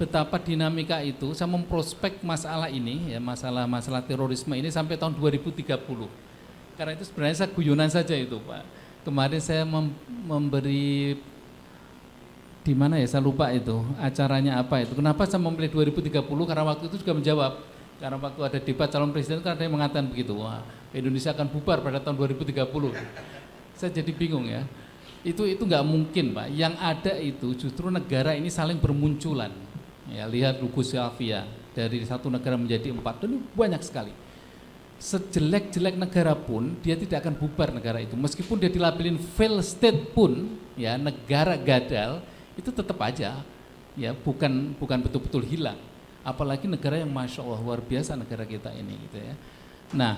betapa dinamika itu, saya memprospek masalah ini ya, masalah terorisme ini sampai tahun 2030. Karena itu sebenarnya saya guyonan saja itu, Pak. Kemarin saya memberi di mana ya, saya lupa itu acaranya apa itu. Kenapa saya memilih 2030? Karena waktu itu juga menjawab. Karena waktu ada debat calon presiden kan ada yang mengatakan begitu, wah Indonesia akan bubar pada tahun 2030. Saya jadi bingung ya. Itu nggak mungkin, Pak. Yang ada itu justru negara ini saling bermunculan. Ya, lihat Yugoslavia dari satu negara menjadi 4, dan banyak sekali. Sejelek-jelek negara pun dia tidak akan bubar negara itu. Meskipun dia dilabelin failed state pun, ya negara gagal, itu tetap aja ya bukan betul-betul hilang. Apalagi negara yang masya Allah luar biasa negara kita ini gitu ya. Nah,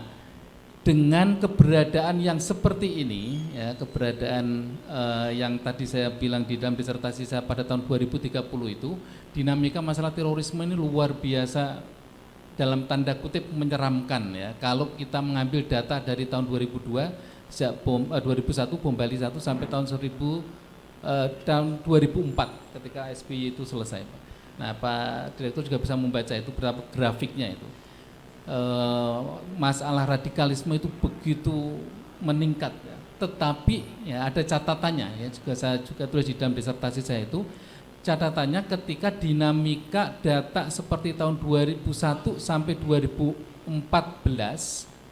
dengan keberadaan yang seperti ini ya, keberadaan yang tadi saya bilang di dalam disertasi saya pada tahun 2030 itu, dinamika masalah terorisme ini luar biasa dalam tanda kutip menyeramkan ya. Kalau kita mengambil data dari tahun 2002 sejak 2001 bom Bali 1 sampai tahun 2004 ketika SBY itu selesai, Pak. Nah, Pak Direktur juga bisa membaca itu berapa grafiknya itu. Masalah radikalisme itu begitu meningkat ya. Tetapi ya ada catatannya ya, saya juga tulis di dalam disertasi saya itu, catatannya ketika dinamika data seperti tahun 2001 sampai 2014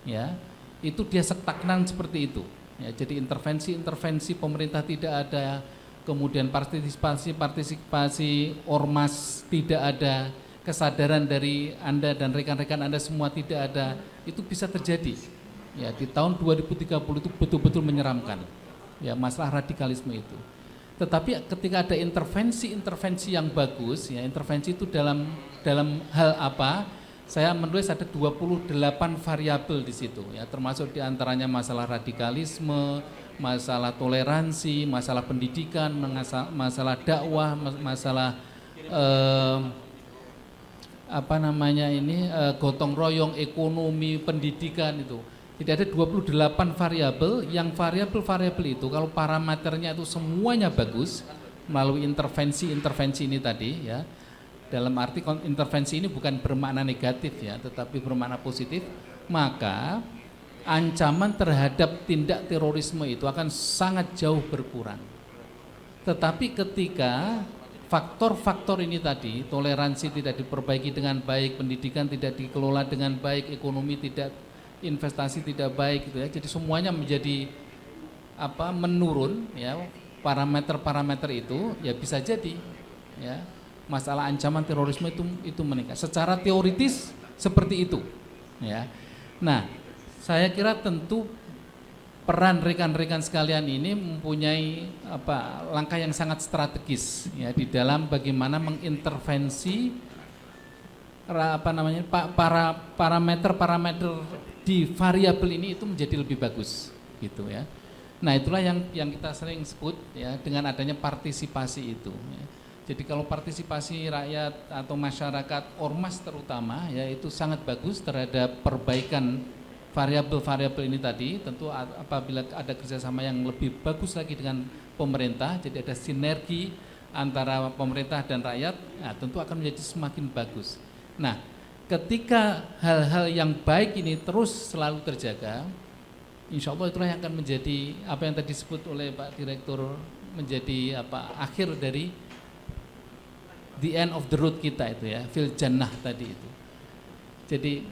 ya, itu dia stagnan seperti itu ya. Jadi intervensi pemerintah tidak ada, kemudian partisipasi ormas tidak ada, kesadaran dari Anda dan rekan-rekan Anda semua tidak ada, itu bisa terjadi ya. Di tahun 2030 itu betul-betul menyeramkan ya masalah radikalisme itu. Tetapi ketika ada intervensi yang bagus ya, intervensi itu dalam hal apa? Saya menulis ada 28 variabel di situ ya, termasuk diantaranya masalah radikalisme, masalah toleransi, masalah pendidikan, masalah dakwah, masalah gotong royong, ekonomi, pendidikan itu. Jadi ada 28 variabel, yang variabel-variabel itu kalau parameternya itu semuanya bagus melalui intervensi ini tadi ya. Dalam arti intervensi ini bukan bermakna negatif ya, tetapi bermakna positif, maka ancaman terhadap tindak terorisme itu akan sangat jauh berkurang. Tetapi ketika faktor-faktor ini tadi, toleransi tidak diperbaiki dengan baik, pendidikan tidak dikelola dengan baik, ekonomi tidak, investasi tidak baik gitu ya. Jadi semuanya menjadi menurun ya, parameter-parameter itu ya, bisa jadi ya masalah ancaman terorisme itu meningkat. Secara teoritis seperti itu ya. Nah, saya kira tentu peran rekan-rekan sekalian ini mempunyai langkah yang sangat strategis ya di dalam bagaimana mengintervensi parameter di variabel ini itu menjadi lebih bagus gitu ya. Nah, itulah yang kita sering sebut ya dengan adanya partisipasi itu ya. Jadi kalau partisipasi rakyat atau masyarakat, ormas terutama ya, itu sangat bagus terhadap perbaikan variabel-variabel ini tadi. Tentu apabila ada kerjasama yang lebih bagus lagi dengan pemerintah, jadi ada sinergi antara pemerintah dan rakyat, nah, tentu akan menjadi semakin bagus. Nah, ketika hal-hal yang baik ini terus selalu terjaga, insya Allah itulah yang akan menjadi apa yang tadi disebut oleh Pak Direktur, menjadi akhir dari the end of the road kita itu ya, fil jannah tadi itu. Jadi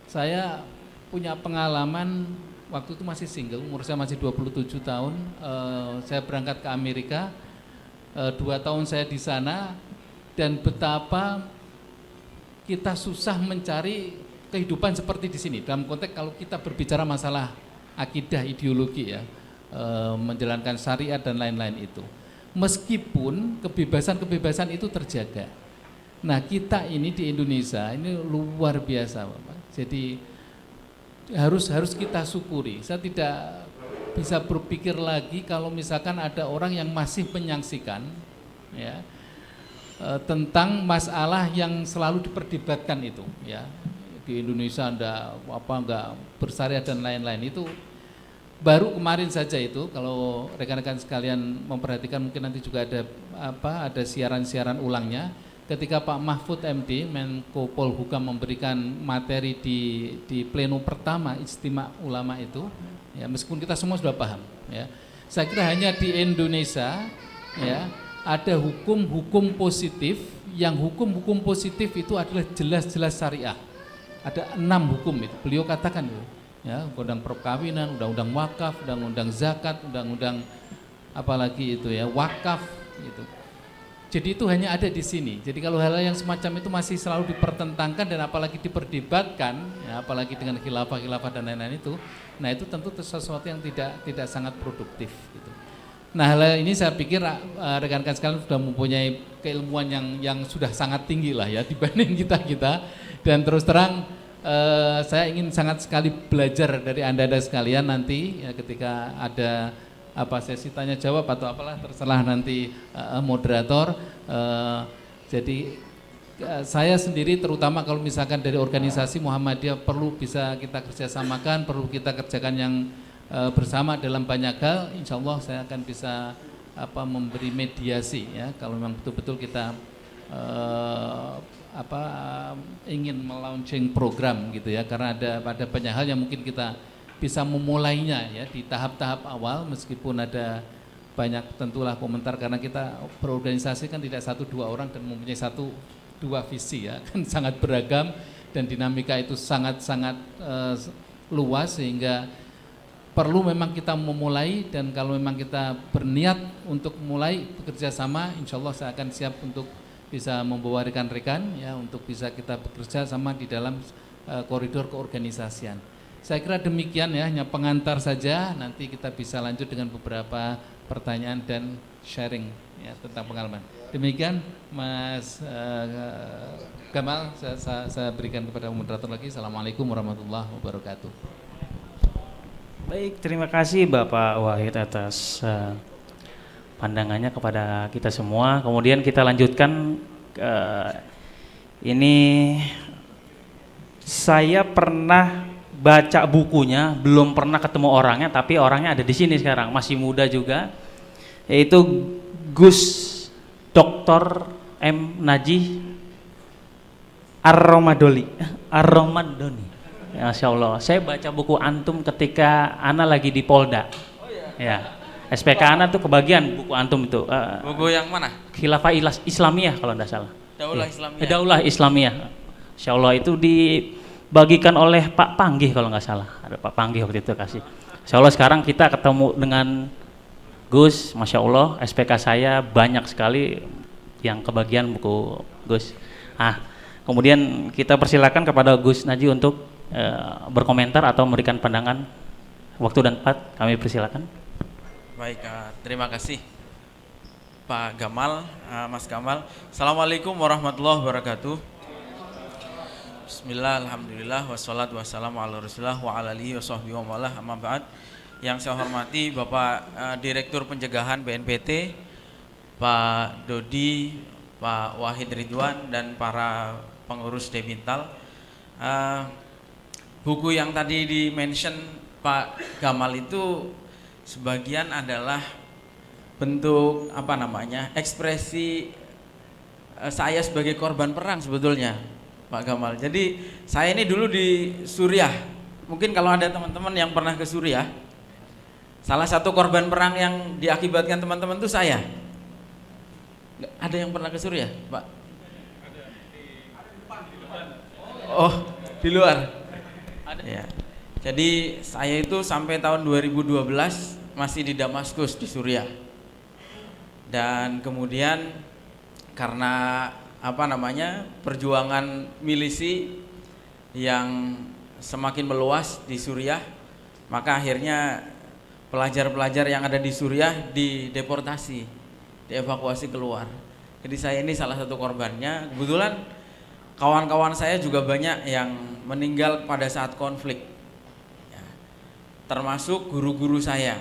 saya punya pengalaman waktu itu masih single, umur saya masih 27 tahun, saya berangkat ke Amerika, 2 tahun saya di sana, dan betapa kita susah mencari kehidupan seperti di sini. Dalam konteks kalau kita berbicara masalah akidah, ideologi ya, menjalankan syariat dan lain-lain itu. Meskipun kebebasan-kebebasan itu terjaga, Nah kita ini di Indonesia ini luar biasa Bapak. Jadi harus kita syukuri. Saya tidak bisa berpikir lagi kalau misalkan ada orang yang masih menyaksikan ya tentang masalah yang selalu diperdebatkan itu ya. Di Indonesia enggak bersyariah dan lain-lain itu baru kemarin saja itu, kalau rekan-rekan sekalian memperhatikan mungkin nanti juga ada siaran-siaran ulangnya ketika Pak Mahfud MD Menko Polhukam memberikan materi di pleno pertama Ijtima Ulama itu ya, meskipun kita semua sudah paham ya. Saya kira hanya di Indonesia ya ada hukum-hukum positif yang hukum-hukum positif itu adalah jelas-jelas syariah. Ada 6 hukum itu. Beliau katakan itu. Ya, undang-undang perkawinan, undang-undang wakaf, undang-undang zakat, undang-undang apalagi itu ya, wakaf gitu. Jadi itu hanya ada di sini. Jadi kalau hal-hal yang semacam itu masih selalu dipertentangkan dan apalagi diperdebatkan, ya, apalagi dengan khilafah dan lain-lain itu, nah itu tentu sesuatu yang tidak sangat produktif gitu. Nah hal ini saya pikir rekan-rekan sekalian sudah mempunyai keilmuan yang sudah sangat tinggi lah ya dibanding kita dan terus terang saya ingin sangat sekali belajar dari anda sekalian nanti ya, ketika ada sesi tanya jawab atau apalah terserah nanti moderator. Jadi saya sendiri terutama kalau misalkan dari organisasi Muhammadiyah perlu bisa kita kerjasamakan, perlu kita kerjakan yang bersama dalam banyak hal. Insya Allah saya akan bisa memberi mediasi ya kalau memang betul-betul kita ingin melaunching program gitu ya, karena ada banyak hal yang mungkin kita bisa memulainya ya di tahap-tahap awal meskipun ada banyak tentulah komentar karena kita berorganisasi kan tidak 1-2 orang dan mempunyai 1-2 visi ya kan sangat beragam dan dinamika itu sangat-sangat luas sehingga perlu memang kita memulai dan kalau memang kita berniat untuk mulai bekerja sama insya Allah saya akan siap untuk bisa membawa rekan-rekan ya untuk bisa kita bekerja sama di dalam koridor keorganisasian. Saya kira demikian ya, hanya pengantar saja, nanti kita bisa lanjut dengan beberapa pertanyaan dan sharing ya tentang pengalaman. Demikian Mas Gamal, saya berikan kepada moderator lagi. Assalamualaikum warahmatullahi wabarakatuh. Baik, terima kasih Bapak Wahid atas pandangannya kepada kita semua. Kemudian kita lanjutkan ini saya pernah baca bukunya, belum pernah ketemu orangnya, tapi orangnya ada di sini sekarang, masih muda juga, yaitu Gus Dr. M. Najih Ar-Ramadhani. Masya Allah, saya baca buku antum ketika ana lagi di Polda. Ya. SPK Ana tuh kebagian buku antum itu. Buku yang mana? Khilafah Islamiyah kalau tidak salah. Daulah ya. Islamiyah. Daulah Islamiyah. Insya Allah itu dibagikan oleh Pak Panggih kalau nggak salah. Ada Pak Panggih waktu itu kasih. Insya Allah sekarang kita ketemu dengan Gus. Masya Allah SPK saya banyak sekali yang kebagian buku Gus. Kemudian kita persilakan kepada Gus Najih untuk berkomentar atau memberikan pandangan. Waktu dan tempat kami persilakan. Baik, terima kasih Pak Gamal, Mas Gamal. Assalamualaikum warahmatullahi wabarakatuh. Bismillah, alhamdulillah, wassalatu wassalamu ala rasulillah wa ala alihi wa sahbihi wa malah amma ba'd. Yang saya hormati Bapak Direktur Pencegahan BNPT, Pak Dodi, Pak Wahid Ridwan, dan para pengurus Debintal. Buku yang tadi di-mention Pak Gamal itu sebagian adalah bentuk ekspresi saya sebagai korban perang sebetulnya Pak Gamal. Jadi saya ini dulu di Suriah, mungkin kalau ada teman-teman yang pernah ke Suriah, salah satu korban perang yang diakibatkan teman-teman itu saya. Ada yang pernah ke Suriah Pak? Oh di luar? Ada ya. Jadi saya itu sampai tahun 2012 masih di Damaskus di Suriah. Dan kemudian karena perjuangan milisi yang semakin meluas di Suriah, maka akhirnya pelajar-pelajar yang ada di Suriah dideportasi, dievakuasi keluar. Jadi saya ini salah satu korbannya. Kebetulan kawan-kawan saya juga banyak yang meninggal pada saat konflik, ya, termasuk guru-guru saya.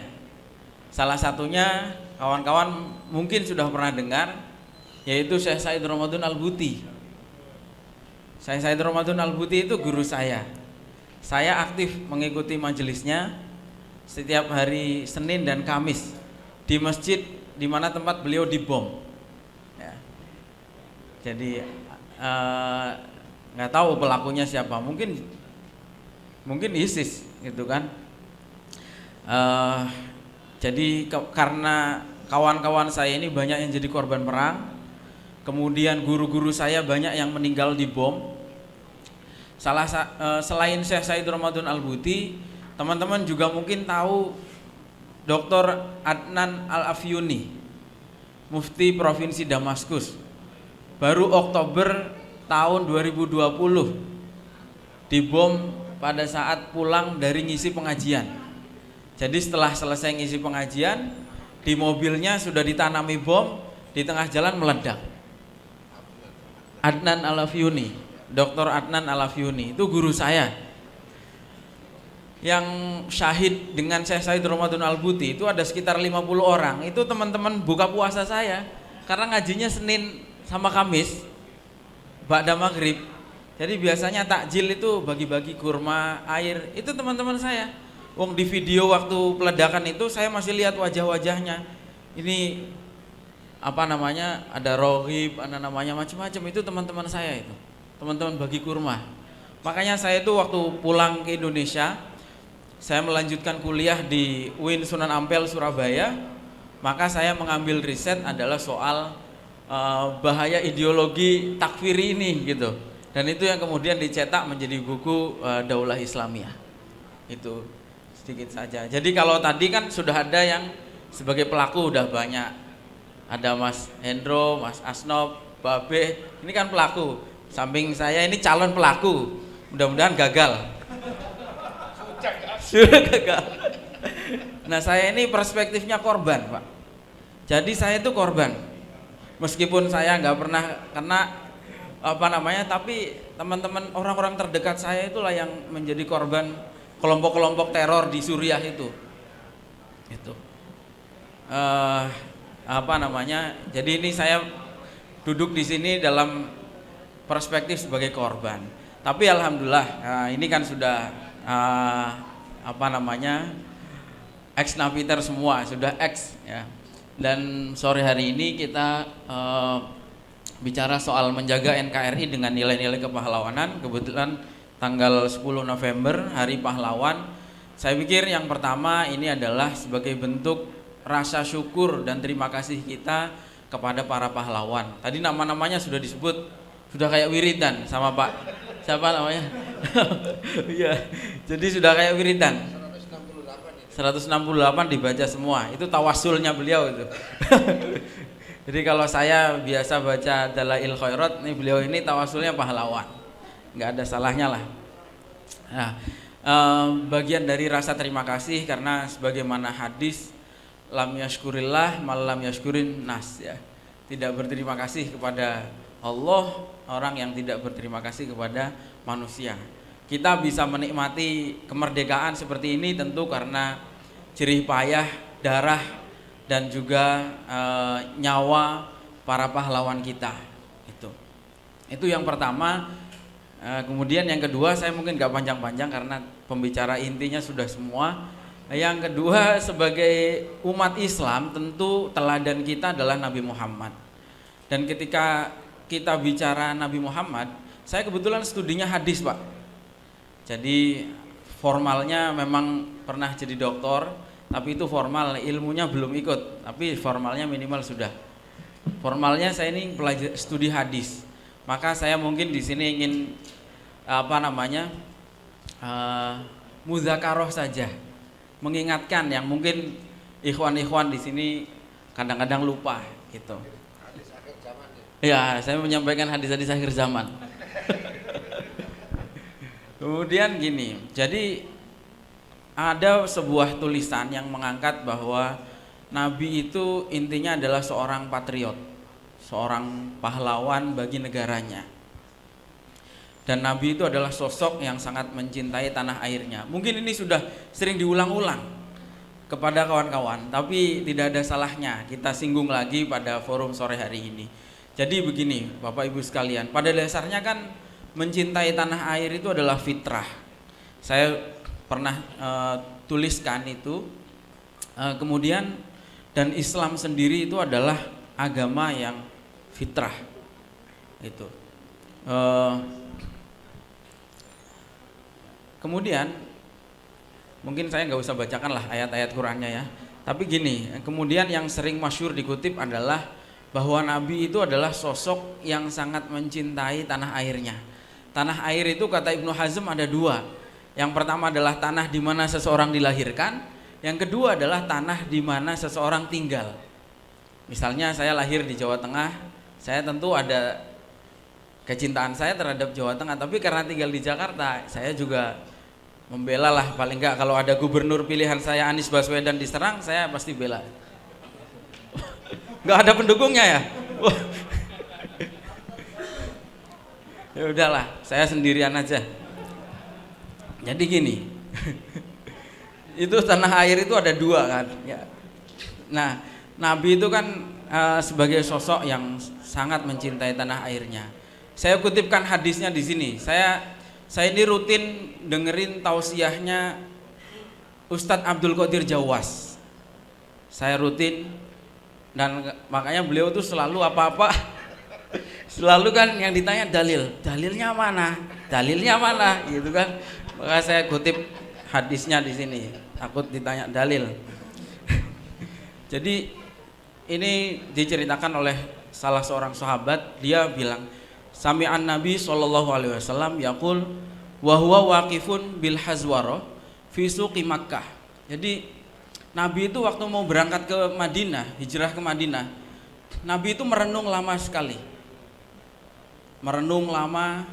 Salah satunya kawan-kawan mungkin sudah pernah dengar, yaitu Syekh Said Ramadan Al-Buti. Syekh Said Ramadan Al-Buti itu guru saya. Saya aktif mengikuti majelisnya setiap hari Senin dan Kamis di masjid di mana tempat beliau dibom. Ya. Jadi nggak tahu pelakunya siapa, mungkin ISIS gitu kan. Jadi karena kawan-kawan saya ini banyak yang jadi korban perang, kemudian guru-guru saya banyak yang meninggal di bom. Selain Syekh Said Ramadan Al-Buti, teman-teman juga mungkin tahu Dr. Adnan Al-Afyuni, Mufti Provinsi Damaskus. Baru Oktober tahun 2020 dibom pada saat pulang dari ngisi pengajian. Jadi setelah selesai ngisi pengajian, di mobilnya sudah ditanami bom, di tengah jalan meledak. Adnan Al-Afyuni, Dr. Adnan Al-Afyuni itu guru saya. Yang syahid dengan Syekh Said Ramadan Al-Buti itu ada sekitar 50 orang. Itu teman-teman buka puasa saya, karena ngajinya Senin sama Kamis ba'da maghrib. Jadi biasanya takjil itu bagi-bagi kurma, air. Itu teman-teman saya. Wong di video waktu peledakan itu saya masih lihat wajah-wajahnya. Ini apa namanya? Ada rohib, ada namanya macam-macam. Itu teman-teman saya itu. Teman-teman bagi kurma. Makanya saya itu waktu pulang ke Indonesia, saya melanjutkan kuliah di UIN Sunan Ampel Surabaya. Maka saya mengambil riset adalah soal bahaya ideologi takfiri ini gitu. Dan itu yang kemudian dicetak menjadi buku Daulah Islamiyah. Itu sedikit saja. Jadi kalau tadi kan sudah ada yang sebagai pelaku udah banyak. Ada Mas Hendro, Mas Asnop, Babe, ini kan pelaku. Samping saya ini calon pelaku. Mudah-mudahan gagal. Sudah gagal. Nah, saya ini perspektifnya korban, Pak. Jadi saya itu korban. Meskipun saya nggak pernah kena tapi teman-teman orang-orang terdekat saya itulah yang menjadi korban kelompok-kelompok teror di Suriah itu. Itu. Jadi ini saya duduk di sini dalam perspektif sebagai korban. Tapi alhamdulillah ini kan sudah ex napiter semua, sudah ex ya. Dan sore hari ini kita bicara soal menjaga NKRI dengan nilai-nilai kepahlawanan. Kebetulan tanggal 10 November Hari Pahlawan. Saya pikir yang pertama ini adalah sebagai bentuk rasa syukur dan terima kasih kita kepada para pahlawan. Tadi nama-namanya sudah disebut, sudah kayak wiridan sama Pak. Siapa namanya? Iya. Jadi sudah kayak wiridan. 168 dibaca semua. Itu tawasulnya beliau itu. Jadi kalau saya biasa baca Dalail Khairat, nih beliau ini tawasulnya pahlawan. Nggak ada salahnya lah. Nah, bagian dari rasa terima kasih karena sebagaimana hadis lam yashkurillah mal lam yashkurin nas ya. Tidak berterima kasih kepada Allah orang yang tidak berterima kasih kepada manusia. Kita bisa menikmati kemerdekaan seperti ini tentu karena jerih payah, darah dan juga nyawa para pahlawan kita. Itu yang pertama. Kemudian yang kedua, saya mungkin gak panjang-panjang karena pembicara intinya sudah semua. Yang kedua, sebagai umat Islam tentu teladan kita adalah Nabi Muhammad. Dan ketika kita bicara Nabi Muhammad, saya kebetulan studinya hadis, Pak. Jadi formalnya memang pernah jadi doktor, tapi itu formal, ilmunya belum ikut, tapi formalnya minimal sudah. Formalnya saya ini studi hadis. Maka saya mungkin di sini ingin mudzakarah saja, mengingatkan yang mungkin ikhwan-ikhwan di sini kadang-kadang lupa gitu. Ya, saya menyampaikan hadis-hadis akhir zaman. Kemudian gini, jadi ada sebuah tulisan yang mengangkat bahwa Nabi itu intinya adalah seorang patriot, seorang pahlawan bagi negaranya. Dan Nabi itu adalah sosok yang sangat mencintai tanah airnya. Mungkin ini sudah sering diulang-ulang kepada kawan-kawan, tapi tidak ada salahnya kita singgung lagi pada forum sore hari ini. Jadi begini Bapak Ibu sekalian, pada dasarnya kan mencintai tanah air itu adalah fitrah. Saya pernah tuliskan itu, kemudian dan Islam sendiri itu adalah agama yang fitrah. Itu. Kemudian mungkin saya nggak usah bacakan lah ayat-ayat Qur'annya ya. Tapi gini, kemudian yang sering masyhur dikutip adalah bahwa Nabi itu adalah sosok yang sangat mencintai tanah airnya. Tanah air itu kata Ibnu Hazm ada dua. Yang pertama adalah tanah di mana seseorang dilahirkan. Yang kedua adalah tanah di mana seseorang tinggal. Misalnya saya lahir di Jawa Tengah, saya tentu ada kecintaan saya terhadap Jawa Tengah, tapi karena tinggal di Jakarta, saya juga membela lah, paling enggak kalau ada gubernur pilihan saya Anies Baswedan diserang, saya pasti bela. Enggak ada pendukungnya ya? Ya udahlah, saya sendirian aja. Jadi gini, itu tanah air itu ada dua kan. Ya. Nah, Nabi itu kan sebagai sosok yang sangat mencintai tanah airnya. Saya kutipkan hadisnya di sini. Saya ini rutin dengerin tausiahnya Ustadz Abdul Qadir Jawas. Saya rutin, dan makanya beliau tuh selalu apa-apa selalu kan yang ditanya dalilnya mana gitu kan. Maka saya kutip hadisnya di sini, takut ditanya dalil. Jadi ini diceritakan oleh salah seorang sahabat, dia bilang sami'an Nabi sallallahu alaihi wasallam yaqul wa huwa waqifun bil hazwara fi suqi Makkah. Jadi Nabi itu waktu mau berangkat ke Madinah, hijrah ke Madinah, Nabi itu merenung lama sekali. Merenung lama,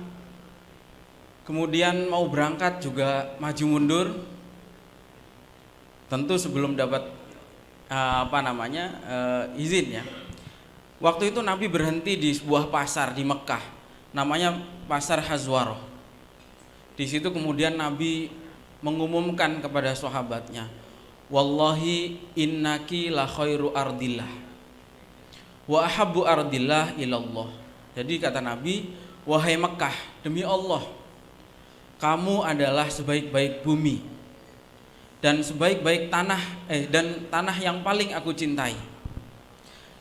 kemudian mau berangkat juga maju mundur. Tentu sebelum dapat izin ya. Waktu itu Nabi berhenti di sebuah pasar di Mekah, namanya Pasar Hazwaroh. Di situ kemudian Nabi mengumumkan kepada sahabatnya, wallahi innaki la khairu ardillah wa ahabbu ardillah ilallah. Jadi kata Nabi, wahai Mekah, demi Allah, kamu adalah sebaik-baik bumi dan sebaik-baik tanah yang paling aku cintai.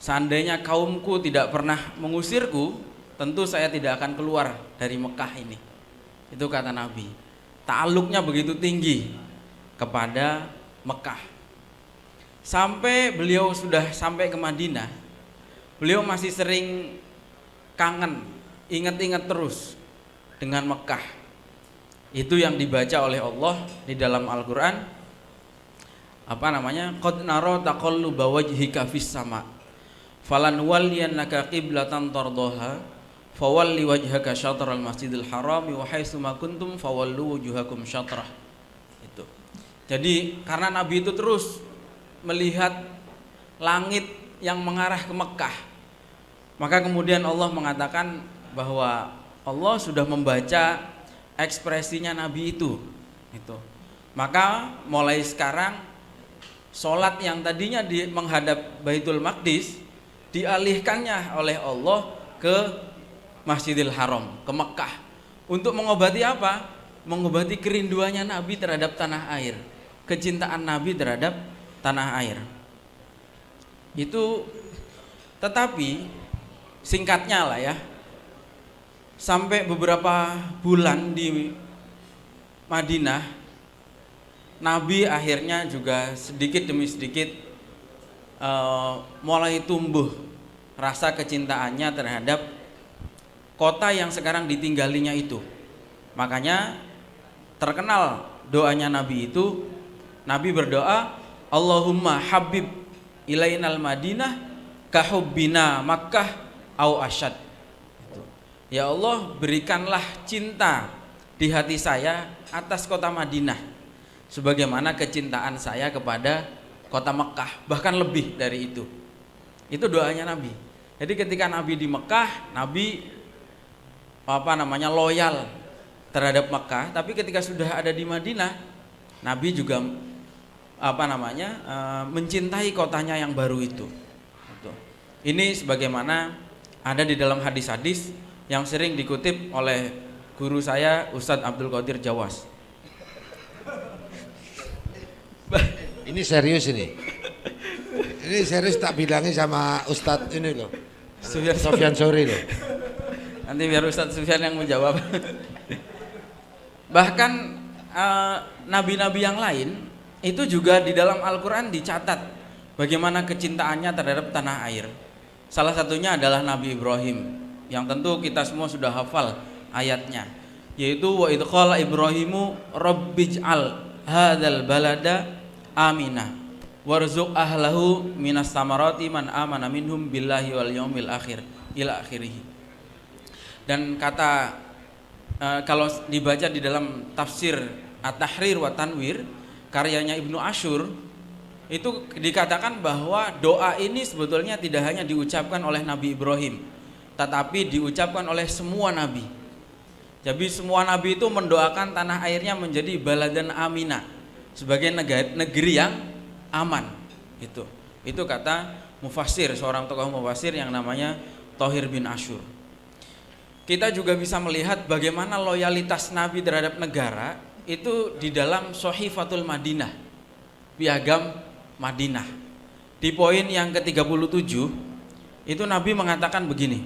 Seandainya kaumku tidak pernah mengusirku, tentu saya tidak akan keluar dari Mekah ini. Itu kata Nabi. Ta'alluqnya begitu tinggi kepada Mekah. Sampai beliau sudah sampai ke Madinah, beliau masih sering kangen, ingat-ingat terus dengan Mekah. Itu yang dibaca oleh Allah di dalam Al-Qur'an. Qad nara taqalluba wajhika fis sama' falan walliyannaka qiblatan tardaha fawalli wajhaka syatral masjidil harami wa haitsu ma kuntum fawallu wujuhakum syatrah. Itu. Jadi karena Nabi itu terus melihat langit yang mengarah ke Mekah, maka kemudian Allah mengatakan bahwa Allah sudah membaca ekspresinya Nabi itu. Maka mulai sekarang sholat yang tadinya menghadap Baitul Maqdis dialihkannya oleh Allah ke Masjidil Haram, ke Mekah. Untuk mengobati apa? Mengobati kerinduannya Nabi terhadap tanah air, kecintaan Nabi terhadap tanah air. Itu, tetapi singkatnya lah ya, sampai beberapa bulan di Madinah, Nabi akhirnya juga sedikit demi sedikit mulai tumbuh rasa kecintaannya terhadap kota yang sekarang ditinggalinya itu. Makanya terkenal doanya Nabi itu, Nabi berdoa, Allahumma habib ilainal Madinah kahubbina Makkah au asyad. Ya Allah, berikanlah cinta di hati saya atas kota Madinah sebagaimana kecintaan saya kepada kota Mekah, bahkan lebih dari itu. Itu doanya Nabi. Jadi ketika Nabi di Mekah, Nabi loyal terhadap Mekah, tapi ketika sudah ada di Madinah, Nabi juga mencintai kotanya yang baru itu. Ini sebagaimana ada di dalam hadis-hadis yang sering dikutip oleh guru saya Ustadz Abdul Qadir Jawas. Ini serius ini. Ini serius tak bilangin sama Ustadz ini loh. Sofyan Sori loh. Nanti biar Ustadz Sufyan yang menjawab. Bahkan nabi-nabi yang lain itu juga di dalam Al-Quran dicatat bagaimana kecintaannya terhadap tanah air. Salah satunya adalah Nabi Ibrahim, yang tentu kita semua sudah hafal ayatnya, yaitu wa idh qala Ibrahimu rabbij'al hadzal balada aminah warzuq ahlahu minas samarati man amana minhum billahi wal yaumil akhir ila akhirih. Dan kata kalau dibaca di dalam tafsir At-Tahrir wa Tanwir karyanya Ibnu Asyur, itu dikatakan bahwa doa ini sebetulnya tidak hanya diucapkan oleh Nabi Ibrahim, tetapi diucapkan oleh semua nabi. Jadi semua nabi itu mendoakan tanah airnya menjadi baladan aminah, sebagai negeri yang aman. Itu kata mufassir, seorang tokoh mufassir yang namanya Thohir bin Asyur. Kita juga bisa melihat bagaimana loyalitas Nabi terhadap negara itu di dalam Sohifatul Madinah, piagam Madinah. Di poin yang ke-37 itu Nabi mengatakan begini,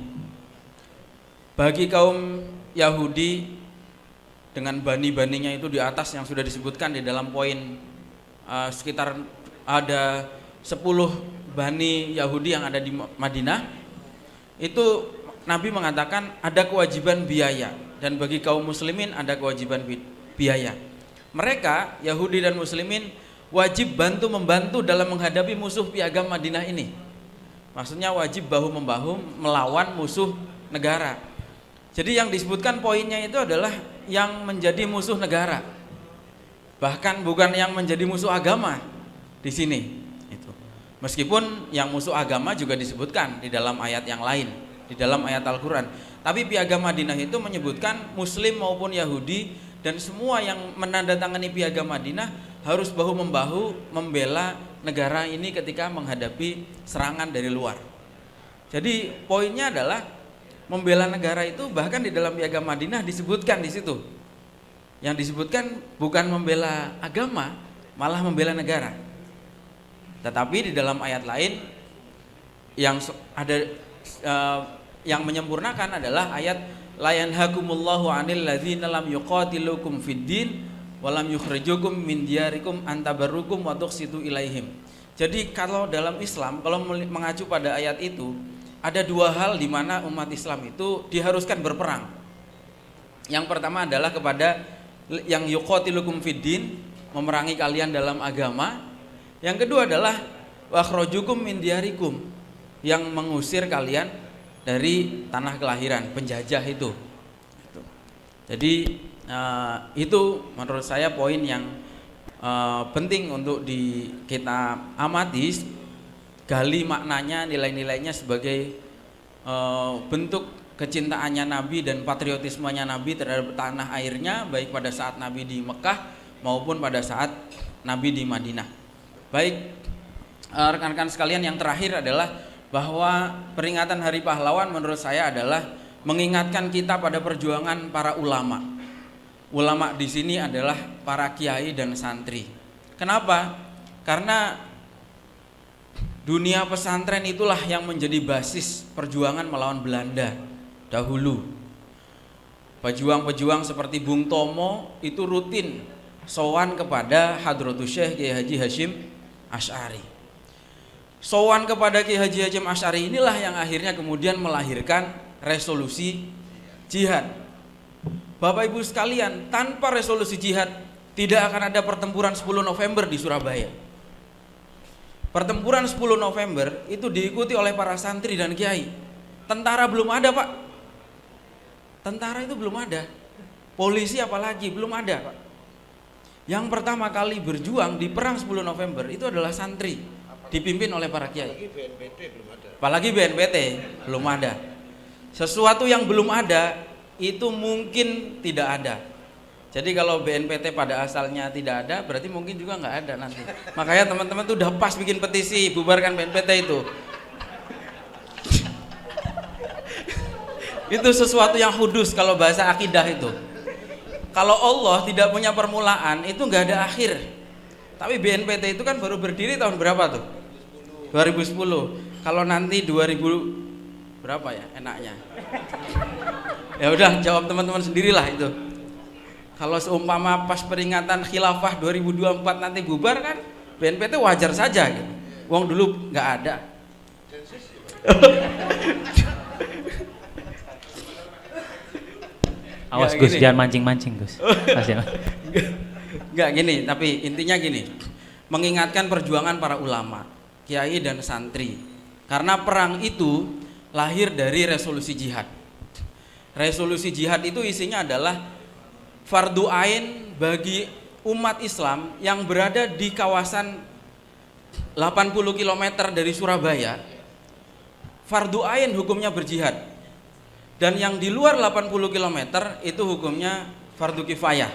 bagi kaum Yahudi dengan bani-baninya itu di atas yang sudah disebutkan di dalam poin sekitar ada 10 bani Yahudi yang ada di Madinah, itu Nabi mengatakan ada kewajiban biaya, dan bagi kaum muslimin ada kewajiban biaya. Mereka Yahudi dan muslimin wajib bantu-membantu dalam menghadapi musuh piagam Madinah ini. Maksudnya wajib bahu-membahu melawan musuh negara. Jadi yang disebutkan poinnya itu adalah yang menjadi musuh negara, bahkan bukan yang menjadi musuh agama di sini. Itu. Meskipun yang musuh agama juga disebutkan di dalam ayat yang lain, di dalam ayat Al-Quran. Tapi piagam Madinah itu menyebutkan Muslim maupun Yahudi dan semua yang menandatangani piagam Madinah harus bahu-membahu membela negara ini ketika menghadapi serangan dari luar. Jadi poinnya adalah membela negara itu bahkan di dalam piagam Madinah disebutkan di situ. Yang disebutkan bukan membela agama, malah membela negara. Tetapi di dalam ayat lain yang ada yang menyempurnakan adalah ayat la yanhakumullahu 'anil ladzina lam yuqatilukum fiddin walam yukhrijukum min diyarikum antabarrukum wa tuqsitu ilaihim. Jadi kalau dalam Islam, kalau mengacu pada ayat itu, ada dua hal di mana umat Islam itu diharuskan berperang. Yang pertama adalah kepada yang yuqatilukum fiddin, memerangi kalian dalam agama. Yang kedua adalah wa akhrajukum min diyarikum, yang mengusir kalian dari tanah kelahiran, penjajah itu. Jadi itu menurut saya poin yang penting untuk kita amati, gali maknanya, nilai-nilainya sebagai bentuk kecintaannya Nabi dan patriotismenya Nabi terhadap tanah airnya, baik pada saat Nabi di Mekah maupun pada saat Nabi di Madinah. Baik, rekan-rekan sekalian, yang terakhir adalah bahwa peringatan Hari Pahlawan menurut saya adalah mengingatkan kita pada perjuangan para ulama. Ulama di sini adalah para kiai dan santri. Kenapa? Karena dunia pesantren itulah yang menjadi basis perjuangan melawan Belanda dahulu. Pejuang-pejuang seperti Bung Tomo itu rutin sowan kepada Hadratus Syekh Kiai Haji Hasyim Asy'ari. Sowan kepada Kiai Haji Hasyim Asy'ari inilah yang akhirnya kemudian melahirkan resolusi jihad. Bapak Ibu sekalian, tanpa resolusi jihad tidak akan ada pertempuran 10 November di Surabaya. Pertempuran 10 November itu diikuti oleh para santri dan kiai. Tentara belum ada, Pak. Tentara itu belum ada. Polisi apalagi belum ada, Pak. Yang pertama kali berjuang di perang 10 November itu adalah santri. dipimpin oleh para kiai. Apalagi BNPT belum ada. Sesuatu yang belum ada itu mungkin tidak ada. Jadi kalau BNPT pada asalnya tidak ada, berarti mungkin juga nggak ada nanti. Makanya teman-teman tuh udah pas bikin petisi bubarkan BNPT itu. Itu sesuatu yang hudus kalau bahasa akidah itu. Kalau Allah tidak punya permulaan, itu nggak ada akhir. Tapi BNPT itu kan baru berdiri tahun berapa tuh? 2010. Kalau nanti 2000 berapa ya enaknya? Ya udah jawab teman-teman sendirilah itu. Kalau seumpama pas peringatan khilafah 2024 nanti bubar kan BNPT wajar saja gitu. Wong dulu nggak ada. Awas Gus, jangan mancing-mancing Gus. Enggak gini, tapi intinya gini. Mengingatkan perjuangan para ulama, kiai dan santri. Karena perang itu lahir dari resolusi jihad. Resolusi jihad itu isinya adalah fardu ain bagi umat Islam yang berada di kawasan 80 km dari Surabaya. Fardu ain hukumnya berjihad. Dan yang di luar 80 km itu hukumnya fardu kifayah.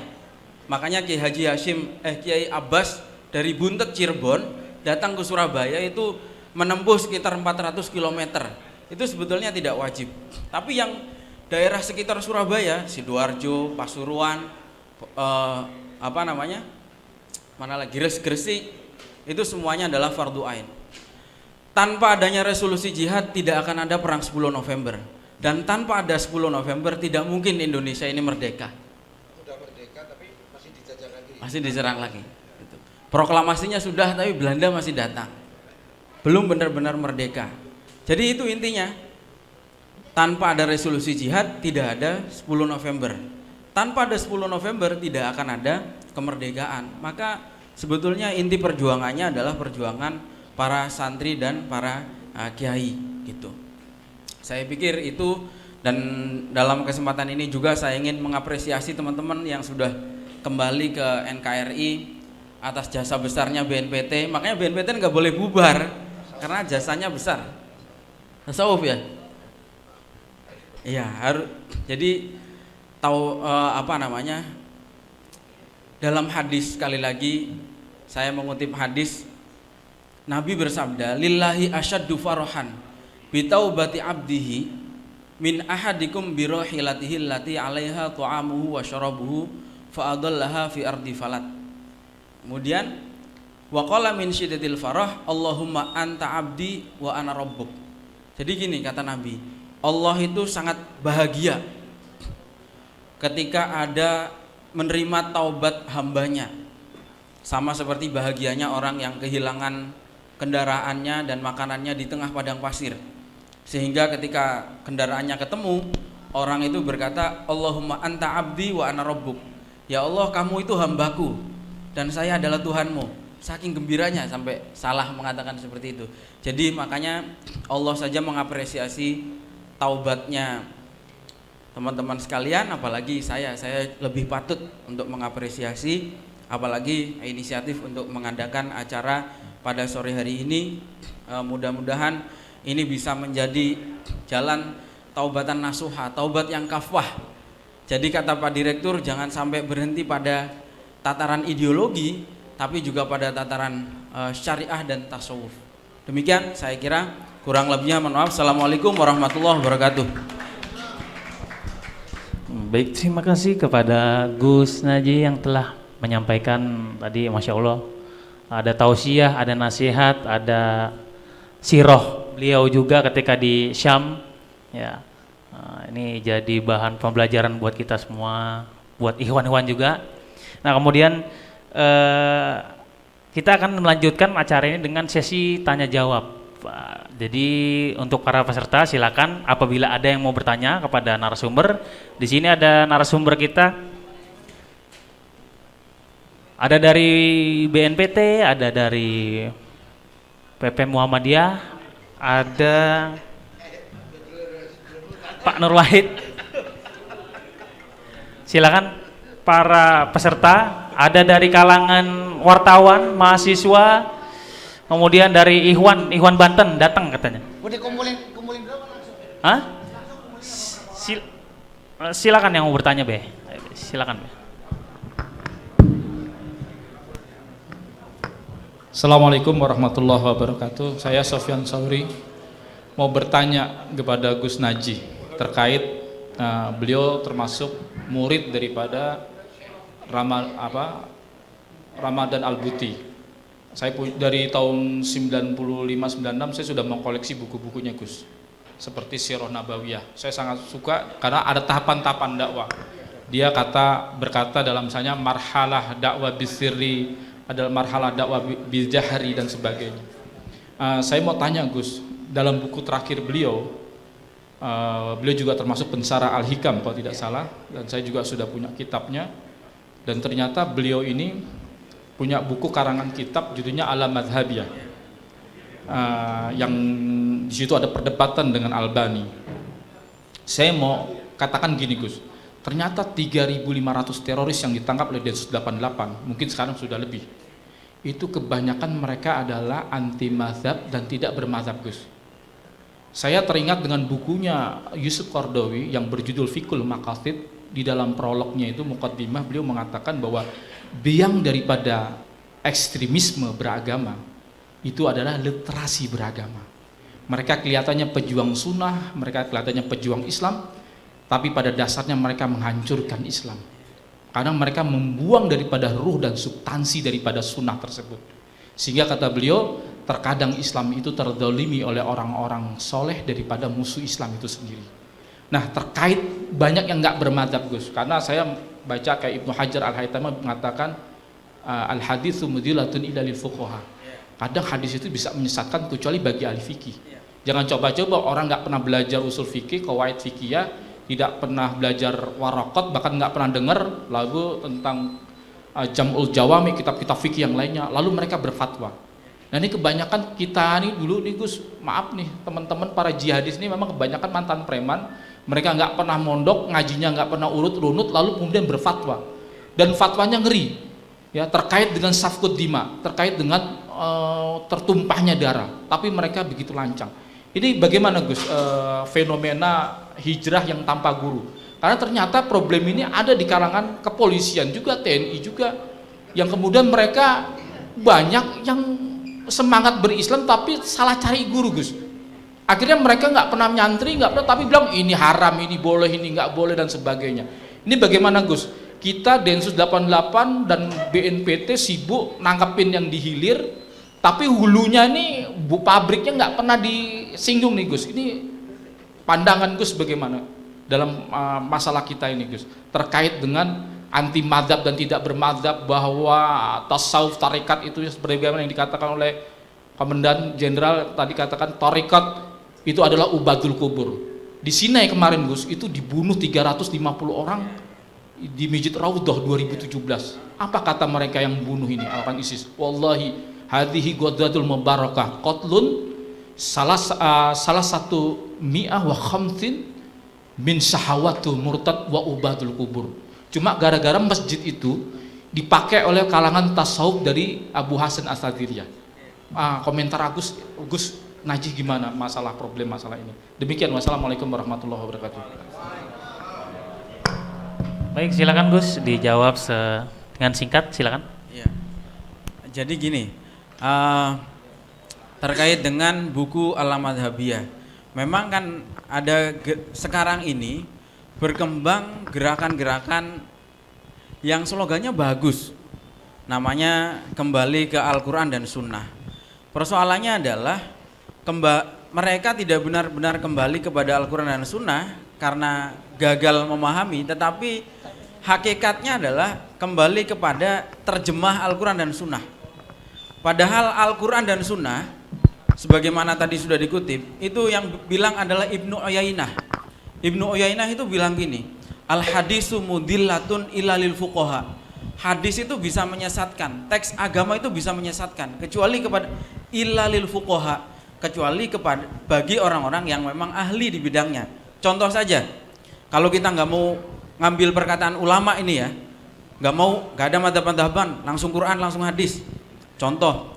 Makanya Kiai Abbas dari Buntet Cirebon datang ke Surabaya itu menempuh sekitar 400 km. Itu sebetulnya tidak wajib. Tapi yang daerah sekitar Surabaya, Sidoarjo, Pasuruan, mana lagi Gresik, itu semuanya adalah fardu ain. Tanpa adanya resolusi jihad tidak akan ada perang 10 November. Dan tanpa ada 10 November tidak mungkin Indonesia ini merdeka. Sudah merdeka tapi masih dijajah lagi. Masih diserang lagi. Gitu. Proklamasinya sudah tapi Belanda masih datang. Belum benar-benar merdeka. Jadi itu intinya. Tanpa ada resolusi jihad tidak ada 10 November. Tanpa ada 10 November tidak akan ada kemerdekaan. Maka sebetulnya inti perjuangannya adalah perjuangan para santri dan para kiai gitu. Saya pikir itu, dan dalam kesempatan ini juga saya ingin mengapresiasi teman-teman yang sudah kembali ke NKRI atas jasa besarnya BNPT. Makanya BNPT nggak boleh bubar karena jasanya besar. Tasawuf ya? Iya, harus. Jadi tahu dalam hadis, sekali lagi saya mengutip hadis, Nabi bersabda, lillahi asyaddu farahan bitaubati abdihi min ahadikum birahilatihi allati 'alaiha ta'amuhu wa syarabuhu fa adallaha fi ardi falat. Kemudian wa qala min syiddatil farah Allahumma anta abdi wa ana rabbuk. Jadi gini kata Nabi, Allah itu sangat bahagia ketika ada menerima taubat hambanya, sama seperti bahagianya orang yang kehilangan kendaraannya dan makanannya di tengah padang pasir. Sehingga ketika kendaraannya ketemu, orang itu berkata, Allahumma anta abdi wa ana rabbuk. Ya Allah, kamu itu hambaku dan saya adalah Tuhanmu. Saking gembiranya sampai salah mengatakan seperti itu. Jadi makanya Allah saja mengapresiasi taubatnya teman-teman sekalian, apalagi saya lebih patut untuk mengapresiasi, apalagi inisiatif untuk mengadakan acara pada sore hari ini. Mudah-mudahan ini bisa menjadi jalan taubatan nasuha, taubat yang kafah. Jadi kata Pak Direktur, jangan sampai berhenti pada tataran ideologi, tapi juga pada tataran syariah dan tasawuf. Demikian saya kira, kurang lebihnya mohon maaf. Assalamualaikum warahmatullahi wabarakatuh. Baik, terima kasih kepada Gus Naji yang telah menyampaikan tadi, Masya Allah, ada tausiah, ada nasihat, ada siroh beliau juga ketika di Syam ya. Ini jadi bahan pembelajaran buat kita semua, buat ikhwan-ikhwan juga. Nah kemudian kita akan melanjutkan acara ini dengan sesi tanya jawab. Jadi untuk para peserta silakan apabila ada yang mau bertanya kepada narasumber. Di sini ada narasumber kita, ada dari BNPT, ada dari PP Muhammadiyah, ada Pak Nur Wahid. Silakan para peserta, ada dari kalangan wartawan, mahasiswa, Kemudian dari Ikhwan Banten datang katanya. Udah kumpulin berapa langsung? Hah? Silakan yang mau bertanya, Be. Silakan, Be. Assalamualaikum warahmatullahi wabarakatuh. Saya Sofyan Sauri mau bertanya kepada Gus Naji terkait beliau termasuk murid daripada Ramadan Al-Buti. Saya dari tahun 95-96 saya sudah mengkoleksi buku-bukunya Gus, seperti Sirah Nabawiyah. Saya sangat suka karena ada tahapan-tahapan dakwah. Dia berkata dalam misalnya marhalah dakwah bisirri, adalah marhalah dakwah bijahri dan sebagainya. Saya mau tanya Gus, dalam buku terakhir beliau juga termasuk pensara Al-Hikam kalau tidak salah, dan saya juga sudah punya kitabnya, dan ternyata beliau ini punya buku karangan kitab judulnya Al-Madhabiyah, yang di situ ada perdebatan dengan Albani. Saya mau katakan gini Gus, ternyata 3.500 teroris yang ditangkap oleh Densus 88, mungkin sekarang sudah lebih, itu kebanyakan mereka adalah anti mazhab dan tidak bermazhab Gus. Saya teringat dengan bukunya Yusuf Qaradawi yang berjudul Fiqhul Maqasid. Di dalam prolognya itu muqaddimah beliau mengatakan bahwa biang daripada ekstremisme beragama itu adalah literasi beragama. Mereka kelihatannya pejuang sunnah, mereka kelihatannya pejuang Islam, tapi pada dasarnya mereka menghancurkan Islam karena mereka membuang daripada ruh dan substansi daripada sunnah tersebut. Sehingga kata beliau, terkadang Islam itu terdolimi oleh orang-orang soleh daripada musuh Islam itu sendiri. Nah, terkait banyak yang nggak bermadzhab Gus, karena saya baca kayak Ibnu Hajar Al-Haytami mengatakan al-haditsu mudillatun ila lil fuqaha. Kadang hadis itu bisa menyesatkan kecuali bagi ahli fikih. Jangan coba-coba orang nggak pernah belajar usul fikih, qawaid fikih, tidak pernah belajar waraqat, bahkan nggak pernah dengar lagu tentang Jam'ul Jawami, kitab-kitab fikih yang lainnya, lalu mereka berfatwa. Nah ini kebanyakan kita nih dulu nih Gus, maaf nih teman-teman para jihadis ini memang kebanyakan mantan preman, mereka nggak pernah mondok, ngajinya nggak pernah urut-runut, lalu kemudian berfatwa, dan fatwanya ngeri, ya terkait dengan safkud dima, terkait dengan tertumpahnya darah, tapi mereka begitu lancang. Ini bagaimana Gus fenomena hijrah yang tanpa guru? Karena ternyata problem ini ada di kalangan kepolisian juga, TNI juga, yang kemudian mereka banyak yang semangat berislam tapi salah cari guru Gus. Akhirnya mereka nggak pernah nyantri, nggak pernah, tapi bilang ini haram, ini boleh, ini nggak boleh dan sebagainya. Ini bagaimana Gus? Kita Densus 88 dan BNPT sibuk nangkepin yang dihilir, tapi hulunya nih pabriknya nggak pernah disinggung nih Gus. Ini pandangan Gus bagaimana dalam masalah kita ini Gus, terkait dengan anti madzhab dan tidak bermadzhab, bahwa tasawuf tarekat itu seperti yang dikatakan oleh Komandan Jenderal tadi, katakan tarekat itu adalah ubadul kubur. Di Sinai kemarin Gus itu dibunuh 350 orang di Masjid Raudhah 2017. Apa kata mereka yang bunuh ini, orang ISIS? Wallahi hadhihi ghadatul mubarakah qatlun salah satu mi'ah wa khamsin min syahawatul murtad wa ubadul kubur. Cuma gara-gara masjid itu dipakai oleh kalangan tasawuf dari Abu Hasan As-Sadiriyah. Komentar Gus Naji gimana masalah ini? Demikian, wassalamualaikum warahmatullahi wabarakatuh. Baik, silakan Gus dijawab dengan singkat, silakan. Ya. Jadi gini, terkait dengan buku Al-Madhabiyah, memang kan ada sekarang ini berkembang gerakan-gerakan yang slogannya bagus, namanya kembali ke Al-Quran dan Sunnah. Persoalannya adalah mereka tidak benar-benar kembali kepada Al-Quran dan Sunnah karena gagal memahami, tetapi hakikatnya adalah kembali kepada terjemah Al-Quran dan Sunnah. Padahal Al-Quran dan Sunnah, sebagaimana tadi sudah dikutip, itu yang bilang adalah Ibnu Uyainah. Ibnu Uyainah itu bilang gini, al-hadisu mudillatun ila lil fuqaha. Hadis itu bisa menyesatkan, teks agama itu bisa menyesatkan, kecuali kepada illa lil fuqaha, kecuali kepada bagi orang-orang yang memang ahli di bidangnya. Contoh saja, kalau kita nggak mau ngambil perkataan ulama ini ya, nggak ada madhab-madhaban, langsung Quran, langsung hadis. Contoh,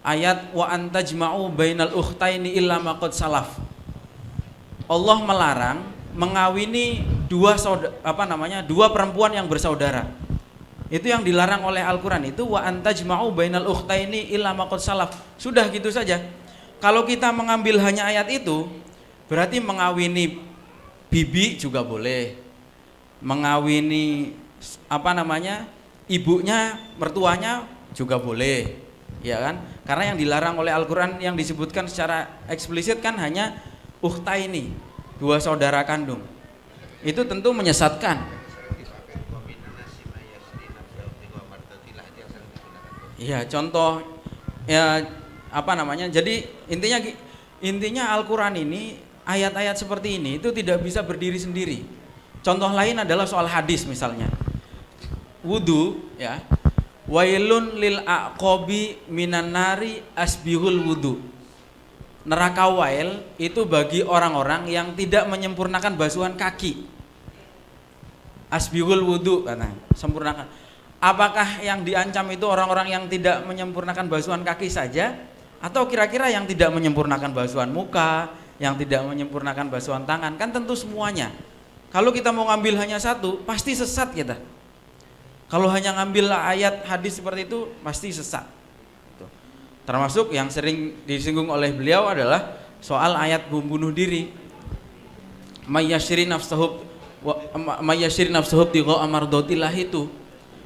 ayat wa antajma'u bainal ukhtaini illa ma qad salaf. Allah melarang mengawini dua perempuan yang bersaudara. Itu yang dilarang oleh Al-Qur'an itu wa antajma'u bainal ukhtaini illa ma qad salaf. Sudah gitu saja. Kalau kita mengambil hanya ayat itu, berarti mengawini bibi juga boleh. Mengawini ibunya, mertuanya juga boleh. Ya kan? Karena yang dilarang oleh Al-Qur'an yang disebutkan secara eksplisit kan hanya ukhtaini, dua saudara kandung. Itu tentu menyesatkan. Iya, contoh jadi intinya Al-Qur'an ini ayat-ayat seperti ini itu tidak bisa berdiri sendiri. Contoh lain adalah soal hadis misalnya. Wudu ya. Wailun lil aqabi minan nari asbihul wudu. Neraka wail itu bagi orang-orang yang tidak menyempurnakan basuhan kaki. Asbihul wudu katanya, sempurnakan. Apakah yang diancam itu orang-orang yang tidak menyempurnakan basuhan kaki saja, atau kira-kira yang tidak menyempurnakan basuhan muka, yang tidak menyempurnakan basuhan tangan? Kan tentu semuanya. Kalau kita mau ngambil hanya satu, pasti sesat kita. Kalau hanya ngambil ayat hadis seperti itu, pasti sesat. Termasuk yang sering disinggung oleh beliau adalah soal ayat bunuh diri. Mayyashri nafsuhu tiqa amardotillah itu.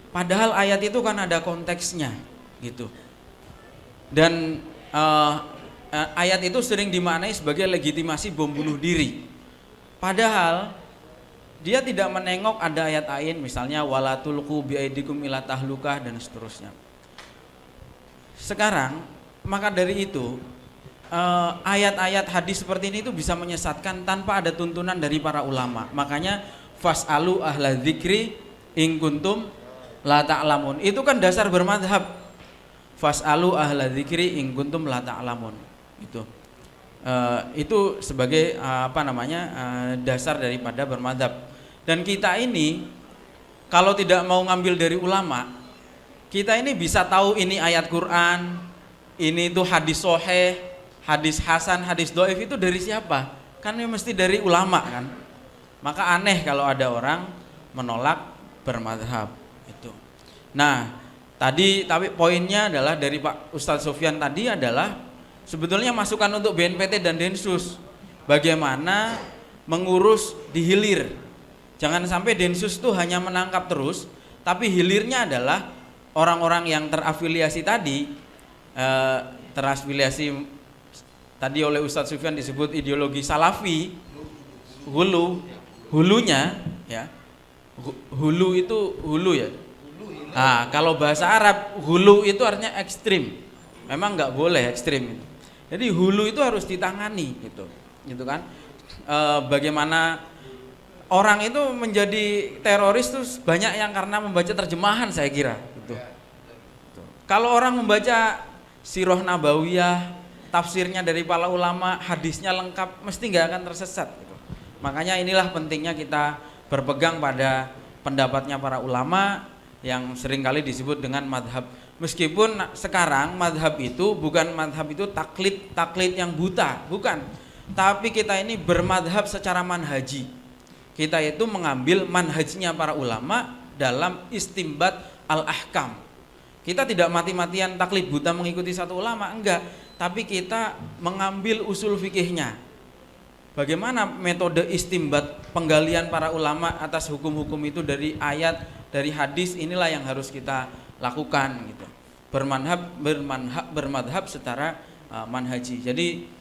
Padahal ayat itu kan ada konteksnya gitu. Dan ayat itu sering dimaknai sebagai legitimasi bom bunuh diri. Padahal dia tidak menengok ada ayat lain misalnya wala tulqu biaidikum ila tahlukah dan seterusnya. Sekarang maka dari itu ayat-ayat hadis seperti ini itu bisa menyesatkan tanpa ada tuntunan dari para ulama. Makanya fas'alu ahla dzikri in kuntum la ta'lamun. Itu kan dasar bermadhab. Fas'alu ahla dzikri in kuntum la ta'lamun. Itu sebagai dasar daripada bermadhab. Dan kita ini kalau tidak mau ngambil dari ulama, kita ini bisa tahu ini ayat Quran, ini itu hadis sahih, hadis hasan, hadis dhaif itu dari siapa? Kan ini mesti dari ulama kan. Maka aneh kalau ada orang menolak bermadhab itu. Nah, tapi poinnya adalah dari Pak Ustadz Sofyan tadi adalah sebetulnya masukan untuk BNPT dan Densus bagaimana mengurus di hilir. Jangan sampai Densus itu hanya menangkap terus, tapi hilirnya adalah orang-orang yang terafiliasi tadi, tadi oleh Ustadz Sufyan disebut ideologi salafi, hulunya ya, hulu itu hulu ya. Nah, kalau bahasa Arab hulu itu artinya ekstrim, memang nggak boleh ekstrim. Jadi hulu itu harus ditangani gitu kan. Bagaimana orang itu menjadi teroris tuh banyak yang karena membaca terjemahan saya kira gitu. Kalau orang membaca Sirah Nabawiyah, tafsirnya dari para ulama, hadisnya lengkap, mesti nggak akan tersesat gitu. Makanya inilah pentingnya kita berpegang pada pendapatnya para ulama yang seringkali disebut dengan madhab. Meskipun sekarang madhab itu bukan madhab itu taklid yang buta, bukan. Tapi kita ini bermadhab secara manhaji. Kita itu mengambil manhajnya para ulama dalam istimbat al-ahkam. Kita tidak mati-matian taklid buta mengikuti satu ulama, enggak. Tapi kita mengambil usul fikihnya. Bagaimana metode istimbat penggalian para ulama atas hukum-hukum itu dari ayat, dari hadis, inilah yang harus kita lakukan gitu. Bermadhab secara manhaji. Jadi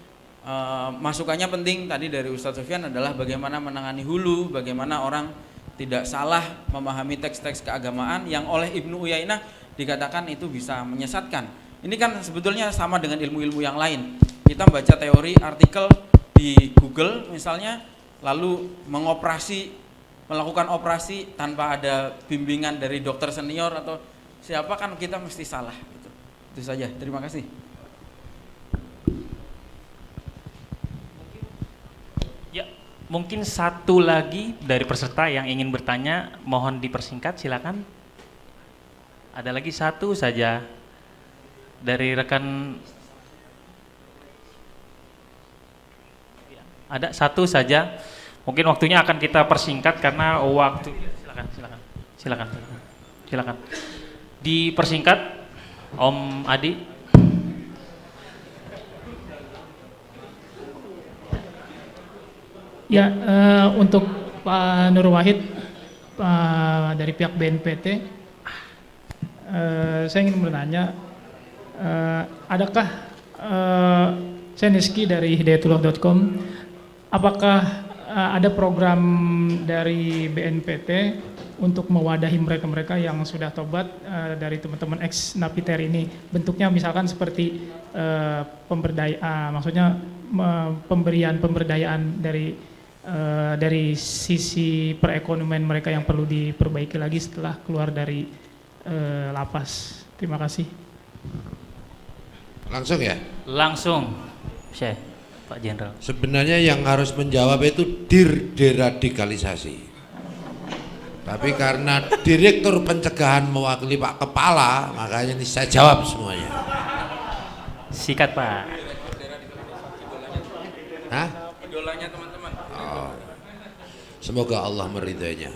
masukannya penting tadi dari Ustadz Sofyan adalah bagaimana menangani hulu, bagaimana orang tidak salah memahami teks-teks keagamaan yang oleh Ibnu Uyainah dikatakan itu bisa menyesatkan. Ini kan sebetulnya sama dengan ilmu-ilmu yang lain. Kita baca teori artikel di Google misalnya, lalu melakukan operasi tanpa ada bimbingan dari dokter senior atau siapa, kan kita mesti salah gitu. Itu saja. Terima kasih. Mungkin satu lagi dari peserta yang ingin bertanya, mohon dipersingkat, silakan. Ada lagi satu saja. Dari rekan ada satu saja. Mungkin waktunya akan kita persingkat karena waktu. Silakan. Dipersingkat, Om Adi. Ya, untuk Pak Nur Wahid dari pihak BNPT, saya ingin bertanya, adakah saya Niski dari hidayatullah.com, apakah ada program dari BNPT untuk mewadahi mereka-mereka yang sudah tobat dari teman-teman ex napiter ini, bentuknya misalkan seperti maksudnya pemberdayaan dari sisi perekonomian mereka yang perlu diperbaiki lagi setelah keluar dari lapas. Terima kasih. Langsung ya? Langsung, Syekh, Pak Jenderal. Sebenarnya yang harus menjawab itu deradikalisasi. Tapi karena Direktur Pencegahan mewakili Pak Kepala, makanya ini saya jawab semuanya. Sikat, Pak. Hah? Idolanya teman-teman. Oh. Semoga Allah meridainya.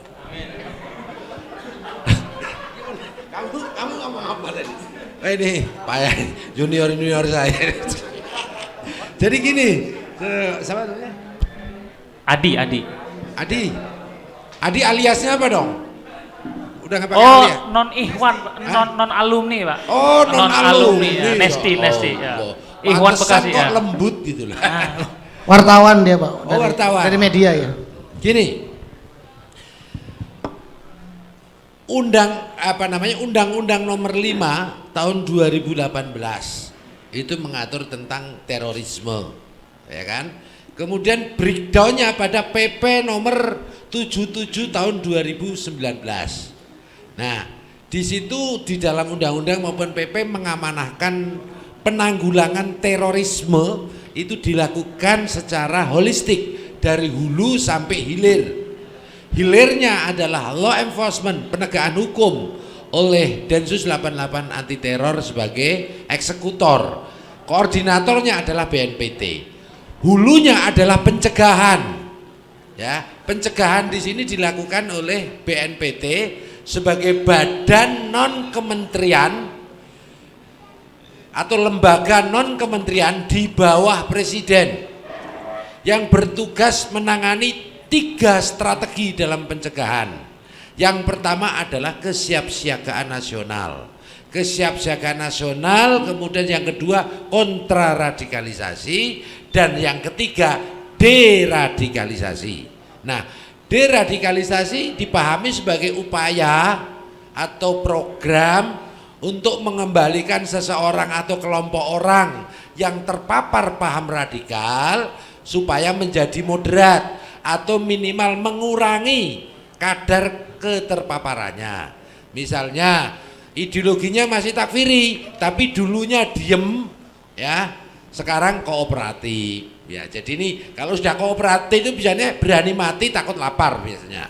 kamu ngomong apa tadi? Ini payah junior saya. Jadi gini, siapa namanya? Adi aliasnya apa dong? Udah nggak pakai alias? Non Ikhwan, non alumni, Pak. Oh, non alumni. Ya. Nesti ya. Ikhwan Bekasi kok ya. lembut gitu lah. Wartawan dia, Pak. Wartawan. Dari media ya. Gini. Undang-Undang Nomor 5 tahun 2018 itu mengatur tentang terorisme, ya kan? Kemudian breakdownnya pada PP Nomor 77 tahun 2019. Nah, di situ di dalam undang-undang maupun PP mengamanahkan penanggulangan terorisme itu dilakukan secara holistik dari hulu sampai hilir. Hilirnya adalah law enforcement, penegakan hukum oleh Densus 88 anti teror sebagai eksekutor. Koordinatornya adalah BNPT. Hulunya adalah pencegahan. Ya, pencegahan di sini dilakukan oleh BNPT sebagai badan non kementerian atau lembaga non kementerian di bawah presiden yang bertugas menangani 3 strategi dalam pencegahan. Yang pertama adalah kesiapsiagaan nasional. Kesiapsiagaan nasional, kemudian yang kedua kontraradikalisasi, dan yang ketiga deradikalisasi. Nah, deradikalisasi dipahami sebagai upaya atau program untuk mengembalikan seseorang atau kelompok orang yang terpapar paham radikal supaya menjadi moderat atau minimal mengurangi kadar keterpaparannya. Misalnya ideologinya masih takfiri tapi dulunya diem, ya, sekarang kooperatif. Ya, jadi ini kalau sudah kooperatif itu biasanya berani mati takut lapar biasanya.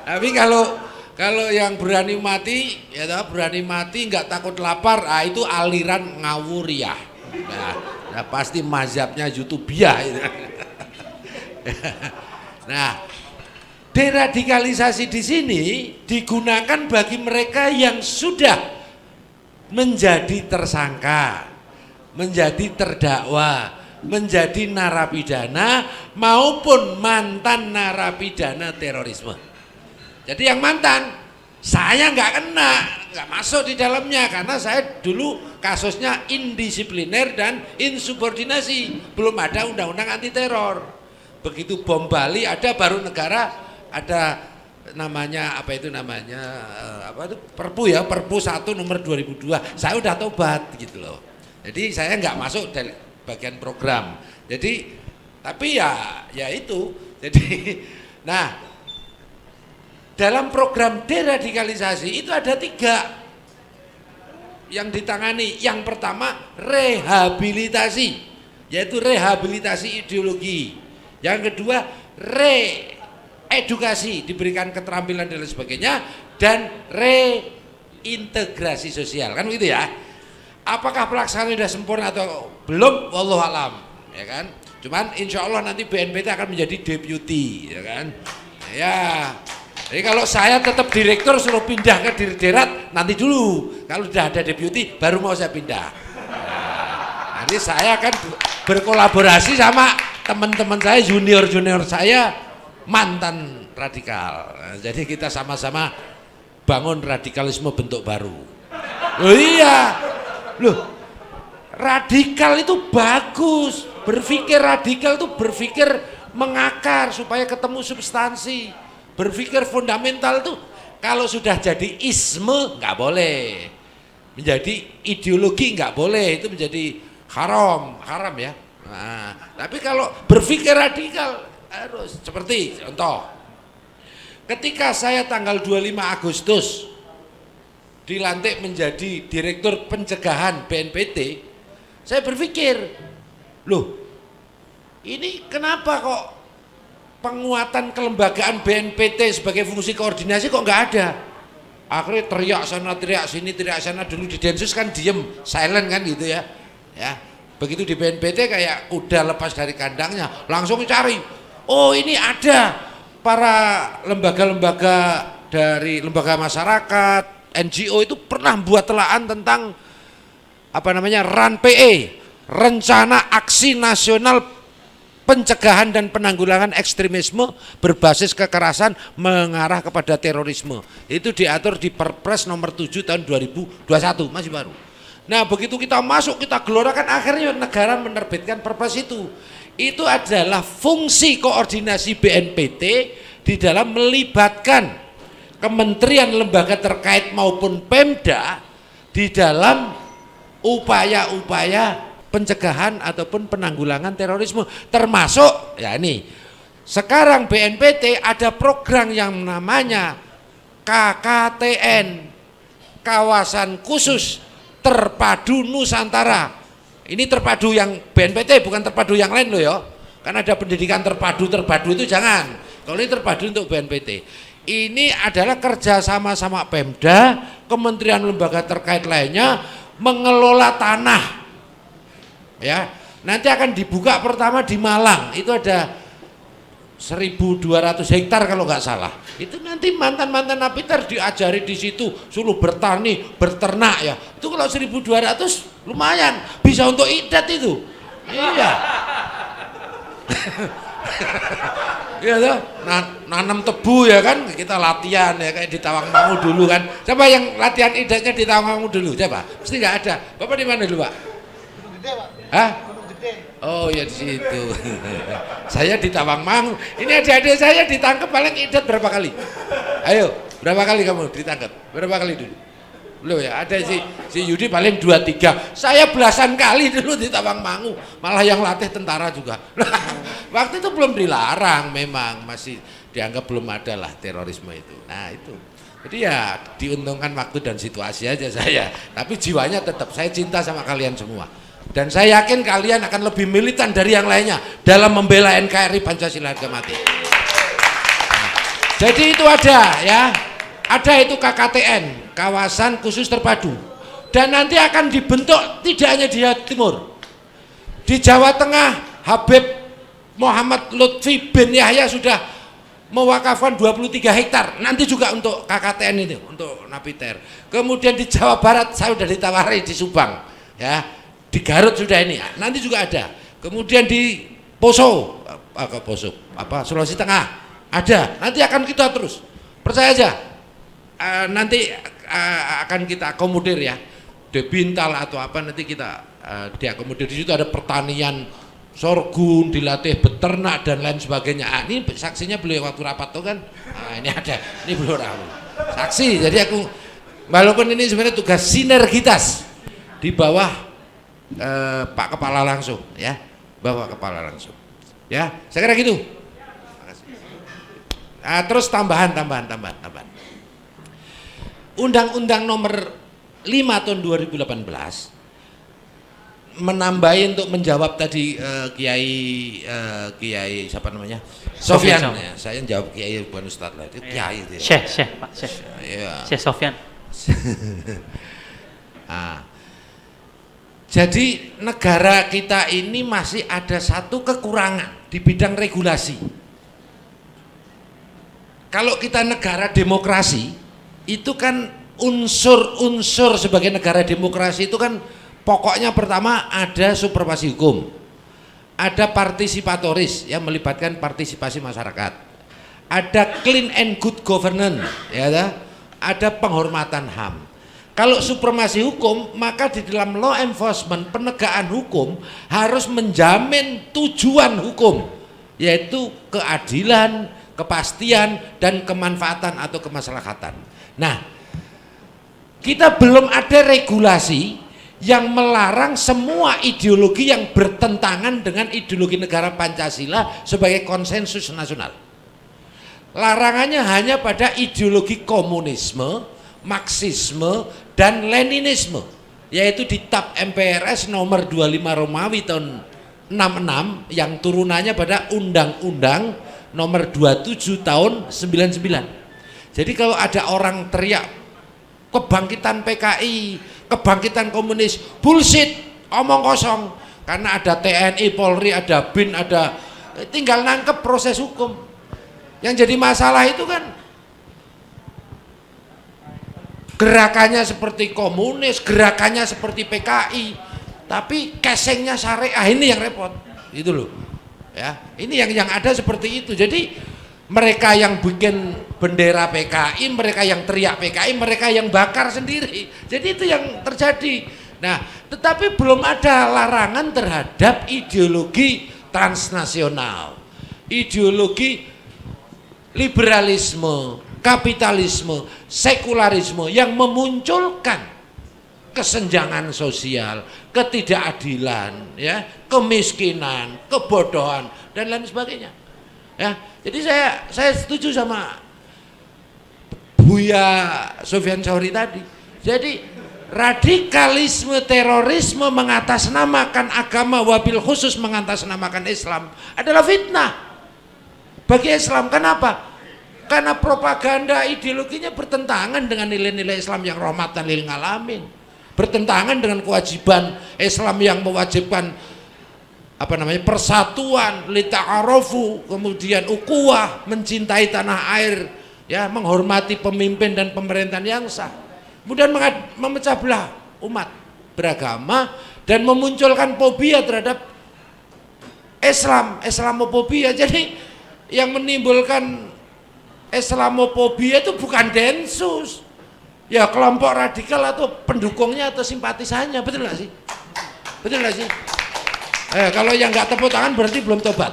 Tapi kalau yang berani mati, ya berani mati nggak takut lapar, itu aliran ngawuriyah. Nah, pasti mazhabnya Yutubiyah itu. Nah, deradikalisasi di sini digunakan bagi mereka yang sudah menjadi tersangka, menjadi terdakwa, menjadi narapidana maupun mantan narapidana terorisme. Jadi yang mantan, saya nggak kena, nggak masuk di dalamnya karena saya dulu kasusnya indisipliner dan insubordinasi, belum ada undang-undang anti teror. Begitu bom Bali ada, baru negara ada namanya apa itu namanya Perpu 1 nomor 2002. Saya udah tobat gitu loh. Jadi saya nggak masuk dari bagian program. Jadi tapi ya itu. Jadi nah, dalam program deradikalisasi itu ada 3 yang ditangani. Yang pertama rehabilitasi, yaitu rehabilitasi ideologi. Yang kedua reedukasi, diberikan keterampilan dan lain sebagainya, dan integrasi sosial, kan begitu ya. Apakah pelaksanaan sudah sempurna atau belum? Wallahu alam, ya kan. Cuman insya Allah nanti BNPT akan menjadi deputi, ya kan. Ya, jadi kalau saya tetap direktur suruh pindah ke Direktorat nanti dulu. Kalau sudah ada deputi baru mau saya pindah. Nah, nanti saya akan berkolaborasi sama teman-teman saya, junior-junior saya mantan radikal. Nah, jadi kita sama-sama bangun radikalisme bentuk baru. Oh iya, loh, radikal itu bagus. Berpikir radikal itu berpikir mengakar supaya ketemu substansi. Berpikir fundamental itu kalau sudah jadi isme nggak boleh, menjadi ideologi nggak boleh, itu menjadi haram ya. Nah, tapi kalau berpikir radikal harus seperti contoh, ketika saya tanggal 25 Agustus dilantik menjadi Direktur Pencegahan BNPT, saya berpikir, loh, ini kenapa kok penguatan kelembagaan BNPT sebagai fungsi koordinasi kok nggak ada? Akhirnya teriak sana, teriak sini, teriak sana. Dulu di Densus kan diem, silent kan gitu ya. Ya, begitu di BNPT kayak kuda lepas dari kandangnya, langsung cari. Oh, ini ada para lembaga-lembaga dari lembaga masyarakat, NGO itu pernah buat telaan tentang apa namanya RAN-PE, Rencana Aksi Nasional Pencegahan dan Penanggulangan Ekstremisme Berbasis Kekerasan Mengarah kepada Terorisme. Itu diatur di Perpres nomor 7 tahun 2021, masih baru. Nah, begitu kita masuk, kita gelorakan, akhirnya negara menerbitkan Perpres itu. Itu adalah fungsi koordinasi BNPT di dalam melibatkan kementerian lembaga terkait maupun Pemda di dalam upaya-upaya pencegahan ataupun penanggulangan terorisme, termasuk ya ini sekarang BNPT ada program yang namanya KKTN, Kawasan Khusus Terpadu Nusantara. Ini terpadu yang BNPT, bukan terpadu yang lain loh ya, kan ada pendidikan terpadu itu jangan. Kalau ini terpadu untuk BNPT, ini adalah kerjasama sama Pemda, kementerian lembaga terkait lainnya mengelola tanah. Ya, nanti akan dibuka pertama di Malang, itu ada 1.200 hektar kalau nggak salah. Itu nanti mantan-mantan napiter diajari di situ, suruh bertani, berternak ya. Itu kalau 1.200 lumayan, bisa untuk idat itu. Iya. Iya tuh, nanam tebu ya kan, kita latihan ya kayak di Tawangmangu dulu kan. Coba yang latihan idatnya di Tawangmangu dulu, coba. Mesti nggak ada. Bapak di mana dulu, Pak? Gunung Gede, Pak. Hah? Gunung Gede. Oh ya di situ. Saya di Tawangmangu. Ini adik-adik saya ditangkap paling idat berapa kali? Ayo, berapa kali kamu ditangkap? Berapa kali dulu? Belum ya, ada si Yudi paling 2-3. Saya belasan kali dulu di Tawangmangu, malah yang latih tentara juga. Waktu itu belum dilarang, memang masih dianggap belum ada lah terorisme itu. Nah itu, jadi ya diuntungkan waktu dan situasi aja saya. Tapi jiwanya tetap saya cinta sama kalian semua. Dan saya yakin kalian akan lebih militan dari yang lainnya dalam membela NKRI Pancasila harga mati. Nah, jadi itu ada ya. Ada itu KKTN, Kawasan Khusus Terpadu, dan nanti akan dibentuk tidak hanya di Jawa Timur, di Jawa Tengah Habib Muhammad Lutfi bin Yahya sudah mewakafkan 23 hektar, nanti juga untuk KKTN ini, untuk napiter. Kemudian di Jawa Barat saya sudah ditawari di Subang, ya, di Garut sudah ini, nanti juga ada. Kemudian di Poso, Sulawesi Tengah ada, nanti akan kita terus, percaya aja. Nanti akan kita akomodir ya, di Bintal atau apa nanti kita diakomodir. Di situ ada pertanian sorghum, dilatih beternak dan lain sebagainya. Ini saksinya beliau waktu rapat tuh kan. Ini ada, ini beliau saksi. Jadi aku walaupun ini sebenarnya tugas sinergitas di bawah Pak Kepala langsung ya, bawah Kepala langsung. Ya, saya kira gitu. Terus tambahan. Undang-Undang nomor 5 tahun 2018 menambahin untuk menjawab tadi Kiai siapa namanya? Sofyan. Ya, saya jawab Kiai bukan Ustadz lah, itu Kiai itu. Syekh Pak Syekh. Iya. Syekh Sofyan. Nah, jadi negara kita ini masih ada satu kekurangan di bidang regulasi. Kalau kita negara demokrasi, itu kan unsur-unsur sebagai negara demokrasi itu kan pokoknya pertama ada supervisi hukum, ada partisipatoris yang melibatkan partisipasi masyarakat, ada clean and good governance, ya, ada penghormatan HAM. Kalau supremasi hukum, maka di dalam law enforcement, penegakan hukum harus menjamin tujuan hukum, yaitu keadilan, kepastian, dan kemanfaatan atau kemaslahatan. Nah, kita belum ada regulasi yang melarang semua ideologi yang bertentangan dengan ideologi negara Pancasila sebagai konsensus nasional. Larangannya hanya pada ideologi komunisme, Marxisme, dan Leninisme, yaitu di TAP MPRS nomor 25 Romawi tahun 66 yang turunannya pada Undang-Undang nomor 27 tahun 99. Jadi kalau ada orang teriak kebangkitan PKI, kebangkitan komunis, bullshit, omong kosong. Karena ada TNI, Polri, ada BIN, ada, tinggal nangkep proses hukum. Yang jadi masalah itu kan gerakannya seperti komunis, gerakannya seperti PKI, tapi casingnya syariah, ini yang repot, itu loh. Ya, ini yang ada seperti itu. Jadi mereka yang bikin bendera PKI, mereka yang teriak PKI, mereka yang bakar sendiri. Jadi itu yang terjadi. Nah, tetapi belum ada larangan terhadap ideologi transnasional, ideologi liberalisme, kapitalisme, sekularisme yang memunculkan kesenjangan sosial, ketidakadilan, ya, kemiskinan, kebodohan, dan lain sebagainya. Ya, jadi saya setuju sama Buya Sofyan Sauri tadi. Jadi radikalisme, terorisme mengatasnamakan agama, wabil khusus mengatasnamakan Islam adalah fitnah bagi Islam. Kenapa? Karena propaganda ideologinya bertentangan dengan nilai-nilai Islam yang rahmatan lil alamin, bertentangan dengan kewajiban Islam yang mewajibkan persatuan, lita'arofu, kemudian ukuah, mencintai tanah air, ya, menghormati pemimpin dan pemerintahan yang sah, kemudian memecah belah umat beragama dan memunculkan fobia terhadap Islam, Islamofobia. Jadi yang menimbulkan Islamofobia itu bukan Densus, ya, kelompok radikal atau pendukungnya atau simpatisannya, betul nggak sih? Betul nggak sih? Kalau yang nggak tepuk tangan berarti belum tobat.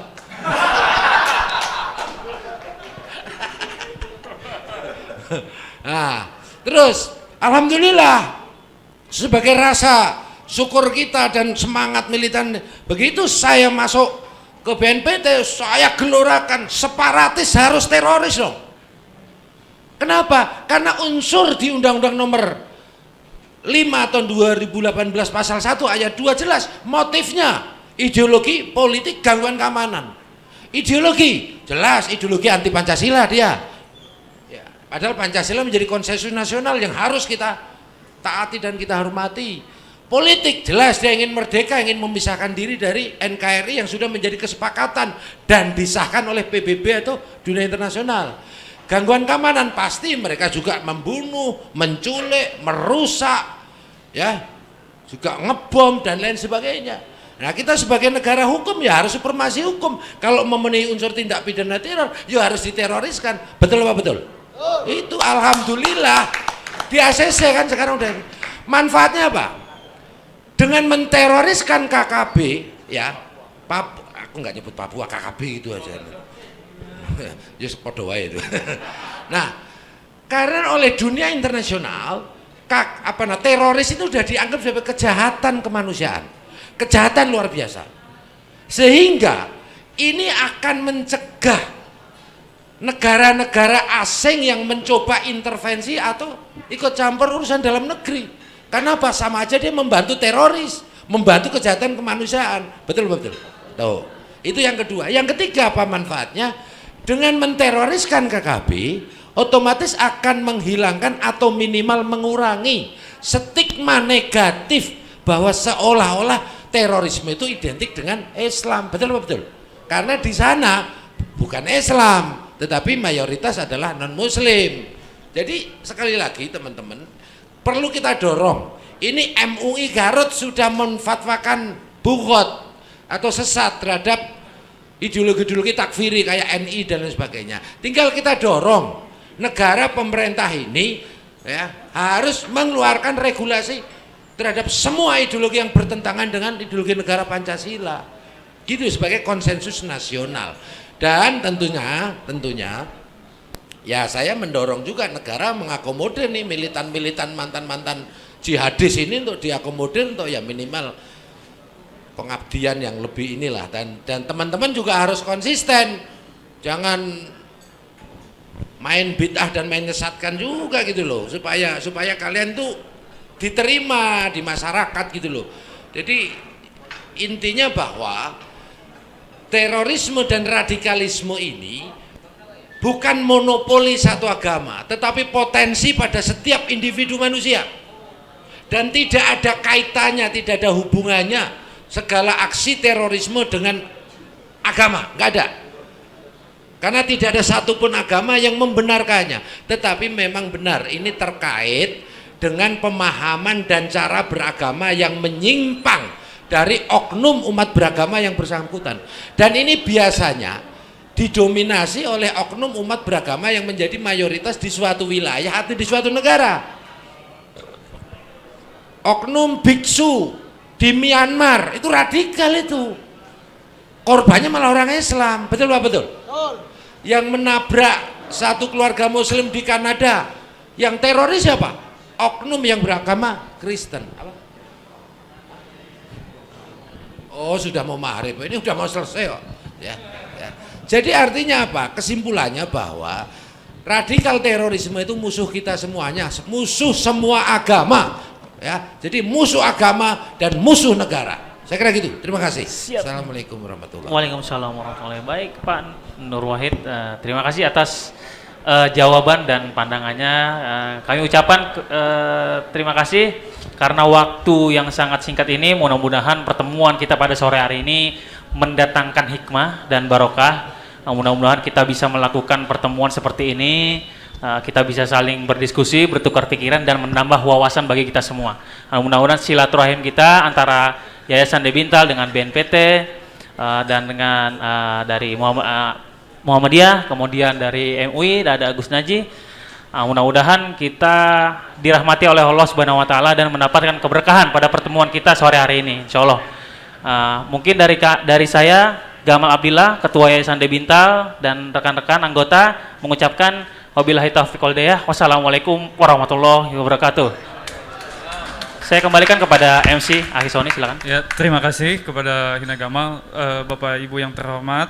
Nah, terus alhamdulillah sebagai rasa syukur kita dan semangat militan, begitu saya masuk ke BNPT, saya gelorakan separatis harus teroris dong. Kenapa? Karena unsur di Undang-Undang nomor 5 tahun 2018 pasal 1 ayat 2 jelas motifnya ideologi politik gangguan keamanan. Ideologi jelas ideologi anti Pancasila dia. Ya, padahal Pancasila menjadi konsensus nasional yang harus kita taati dan kita hormati. Politik jelas dia ingin merdeka, ingin memisahkan diri dari NKRI yang sudah menjadi kesepakatan dan disahkan oleh PBB atau dunia internasional. Gangguan keamanan pasti mereka juga membunuh, menculik, merusak, ya, juga ngebom dan lain sebagainya. Nah, kita sebagai negara hukum ya harus supremasi hukum. Kalau memenuhi unsur tindak pidana teror, ya harus diteroriskan. Betul apa betul? Itu alhamdulillah di ACC kan sekarang udah. Manfaatnya apa? Dengan menteroriskan KKB, ya, aku nggak nyebut Papua, KKB itu aja. Ya sepodo wae itu. Nah, karena oleh dunia internasional, teroris itu sudah dianggap sebagai kejahatan kemanusiaan, kejahatan luar biasa. Sehingga ini akan mencegah negara-negara asing yang mencoba intervensi atau ikut campur urusan dalam negeri. Karena apa? Sama aja dia membantu teroris, membantu kejahatan kemanusiaan. Betul betul. Tuh. Itu yang kedua. Yang ketiga apa manfaatnya? Dengan menteroriskan KKB, otomatis akan menghilangkan atau minimal mengurangi stigma negatif bahwa seolah-olah terorisme itu identik dengan Islam. Betul apa betul? Karena di sana bukan Islam, tetapi mayoritas adalah non-Muslim. Jadi sekali lagi teman-teman, perlu kita dorong. Ini MUI Garut sudah menfatwakan bughot atau sesat terhadap ideologi-ideologi takfiri kayak NI dan lain sebagainya. Tinggal kita dorong negara pemerintah ini ya harus mengeluarkan regulasi terhadap semua ideologi yang bertentangan dengan ideologi negara Pancasila. Gitu sebagai konsensus nasional. Dan tentunya ya saya mendorong juga negara mengakomodir nih militan-militan mantan-mantan jihadis ini untuk diakomodir untuk ya minimal pengabdian yang lebih inilah, dan teman-teman juga harus konsisten, jangan main bid'ah dan main nyesatkan juga gitu loh, supaya kalian tuh diterima di masyarakat gitu loh. Jadi intinya bahwa terorisme dan radikalisme ini bukan monopoli satu agama, tetapi potensi pada setiap individu manusia, dan tidak ada kaitannya, tidak ada hubungannya segala aksi terorisme dengan agama, nggak ada. Karena tidak ada satupun agama yang membenarkannya. Tetapi memang benar, ini terkait dengan pemahaman dan cara beragama yang menyimpang dari oknum umat beragama yang bersangkutan. Dan ini biasanya didominasi oleh oknum umat beragama yang menjadi mayoritas di suatu wilayah atau di suatu negara. Oknum biksu di Myanmar itu radikal, itu korbannya malah orang Islam. Betul Pak? Betul. Yang menabrak satu keluarga Muslim di Kanada, yang teroris siapa? Oknum yang beragama Kristen. Apa? Oh, sudah mau maghrib, ini sudah mau selesai kok. Ya. Jadi artinya apa? Kesimpulannya bahwa radikal terorisme itu musuh kita semuanya, musuh semua agama. Ya, jadi musuh agama dan musuh negara. Saya kira gitu. Terima kasih. Siap. Assalamualaikum warahmatullahi wabarakatuh. Waalaikumsalam warahmatullahi wabarakatuh. Baik Pak Nur Wahid, terima kasih atas jawaban dan pandangannya. Kami ucapkan terima kasih karena waktu yang sangat singkat ini. Mudah-mudahan pertemuan kita pada sore hari ini mendatangkan hikmah dan barokah. Mudah-mudahan kita bisa melakukan pertemuan seperti ini. Kita bisa saling berdiskusi, bertukar pikiran dan menambah wawasan bagi kita semua. Mudah-mudahan silaturahim kita antara Yayasan Debintal dengan BNPT dan dengan dari Muhammadiyah, kemudian dari MUI ada Gus Naji. Mudah-mudahan kita dirahmati oleh Allah Subhanahu wa taala dan mendapatkan keberkahan pada pertemuan kita sore hari ini, insyaallah. Mungkin dari saya Gamal Abdillah, Ketua Yayasan Debintal dan rekan-rekan anggota mengucapkan wabillahi taufiq wal hidayah. Wassalamualaikum warahmatullahi wabarakatuh. Saya kembalikan kepada MC Akhi Sony, silakan. Ya, terima kasih kepada Hina Gamal. Bapak Ibu yang terhormat,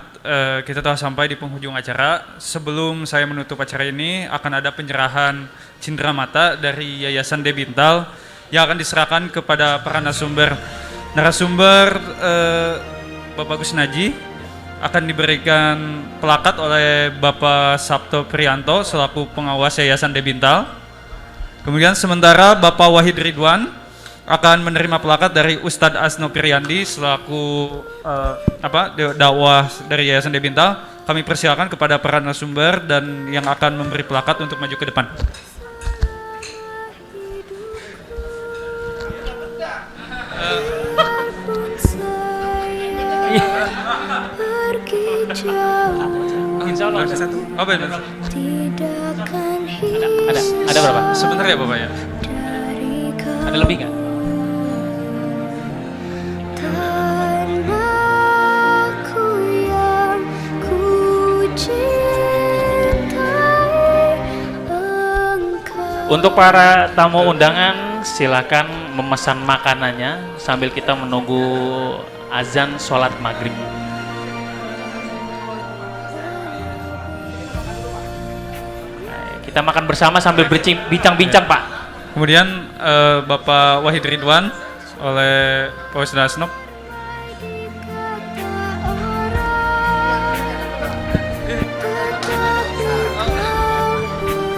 kita telah sampai di penghujung acara. Sebelum saya menutup acara ini, akan ada penyerahan cindera mata dari Yayasan Debintal yang akan diserahkan kepada para narasumber. Bapak Gus Naji akan diberikan plakat oleh Bapak Sabto Prianto selaku pengawas Yayasan Debintal. Kemudian sementara Bapak Wahid Ridwan akan menerima plakat dari Ustadz Asno Piryandi selaku dakwah dari Yayasan Debintal. Kami persilakan kepada para narasumber dan yang akan memberi plakat untuk maju ke depan. Insya Allah ada satu. Apa itu? Ada berapa? Sebentar ya Bapak ya. Ada lebih nggak? Untuk para tamu undangan, silakan memesan makanannya sambil kita menunggu azan sholat maghrib. Kita makan bersama sambil berbincang-bincang, Pak. Kemudian Bapak Wahid Ridwan oleh Pak Ustadz Asnop.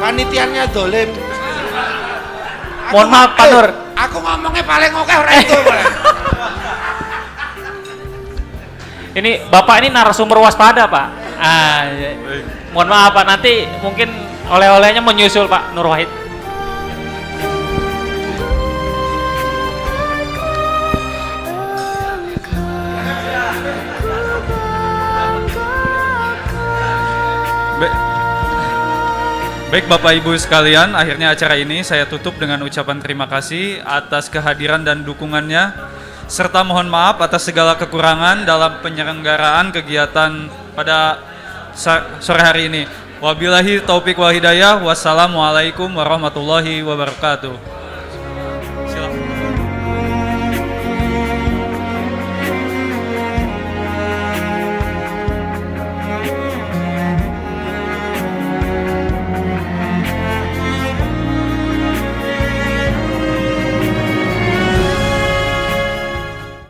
Panitiannya dolim. Mohon maaf Pak Nur. Aku ngomongnya paling oke orang itu. Ini Bapak ini narasumber waspada Pak. Iya. Mohon maaf Pak, nanti mungkin oleh-olehnya menyusul Pak Nur Wahid. Baik Bapak Ibu sekalian, akhirnya acara ini saya tutup dengan ucapan terima kasih atas kehadiran dan dukungannya, serta mohon maaf atas segala kekurangan dalam penyelenggaraan kegiatan pada sore hari ini. Wabillahi taufik wal hidayah, wassalamualaikum warahmatullahi wabarakatuh.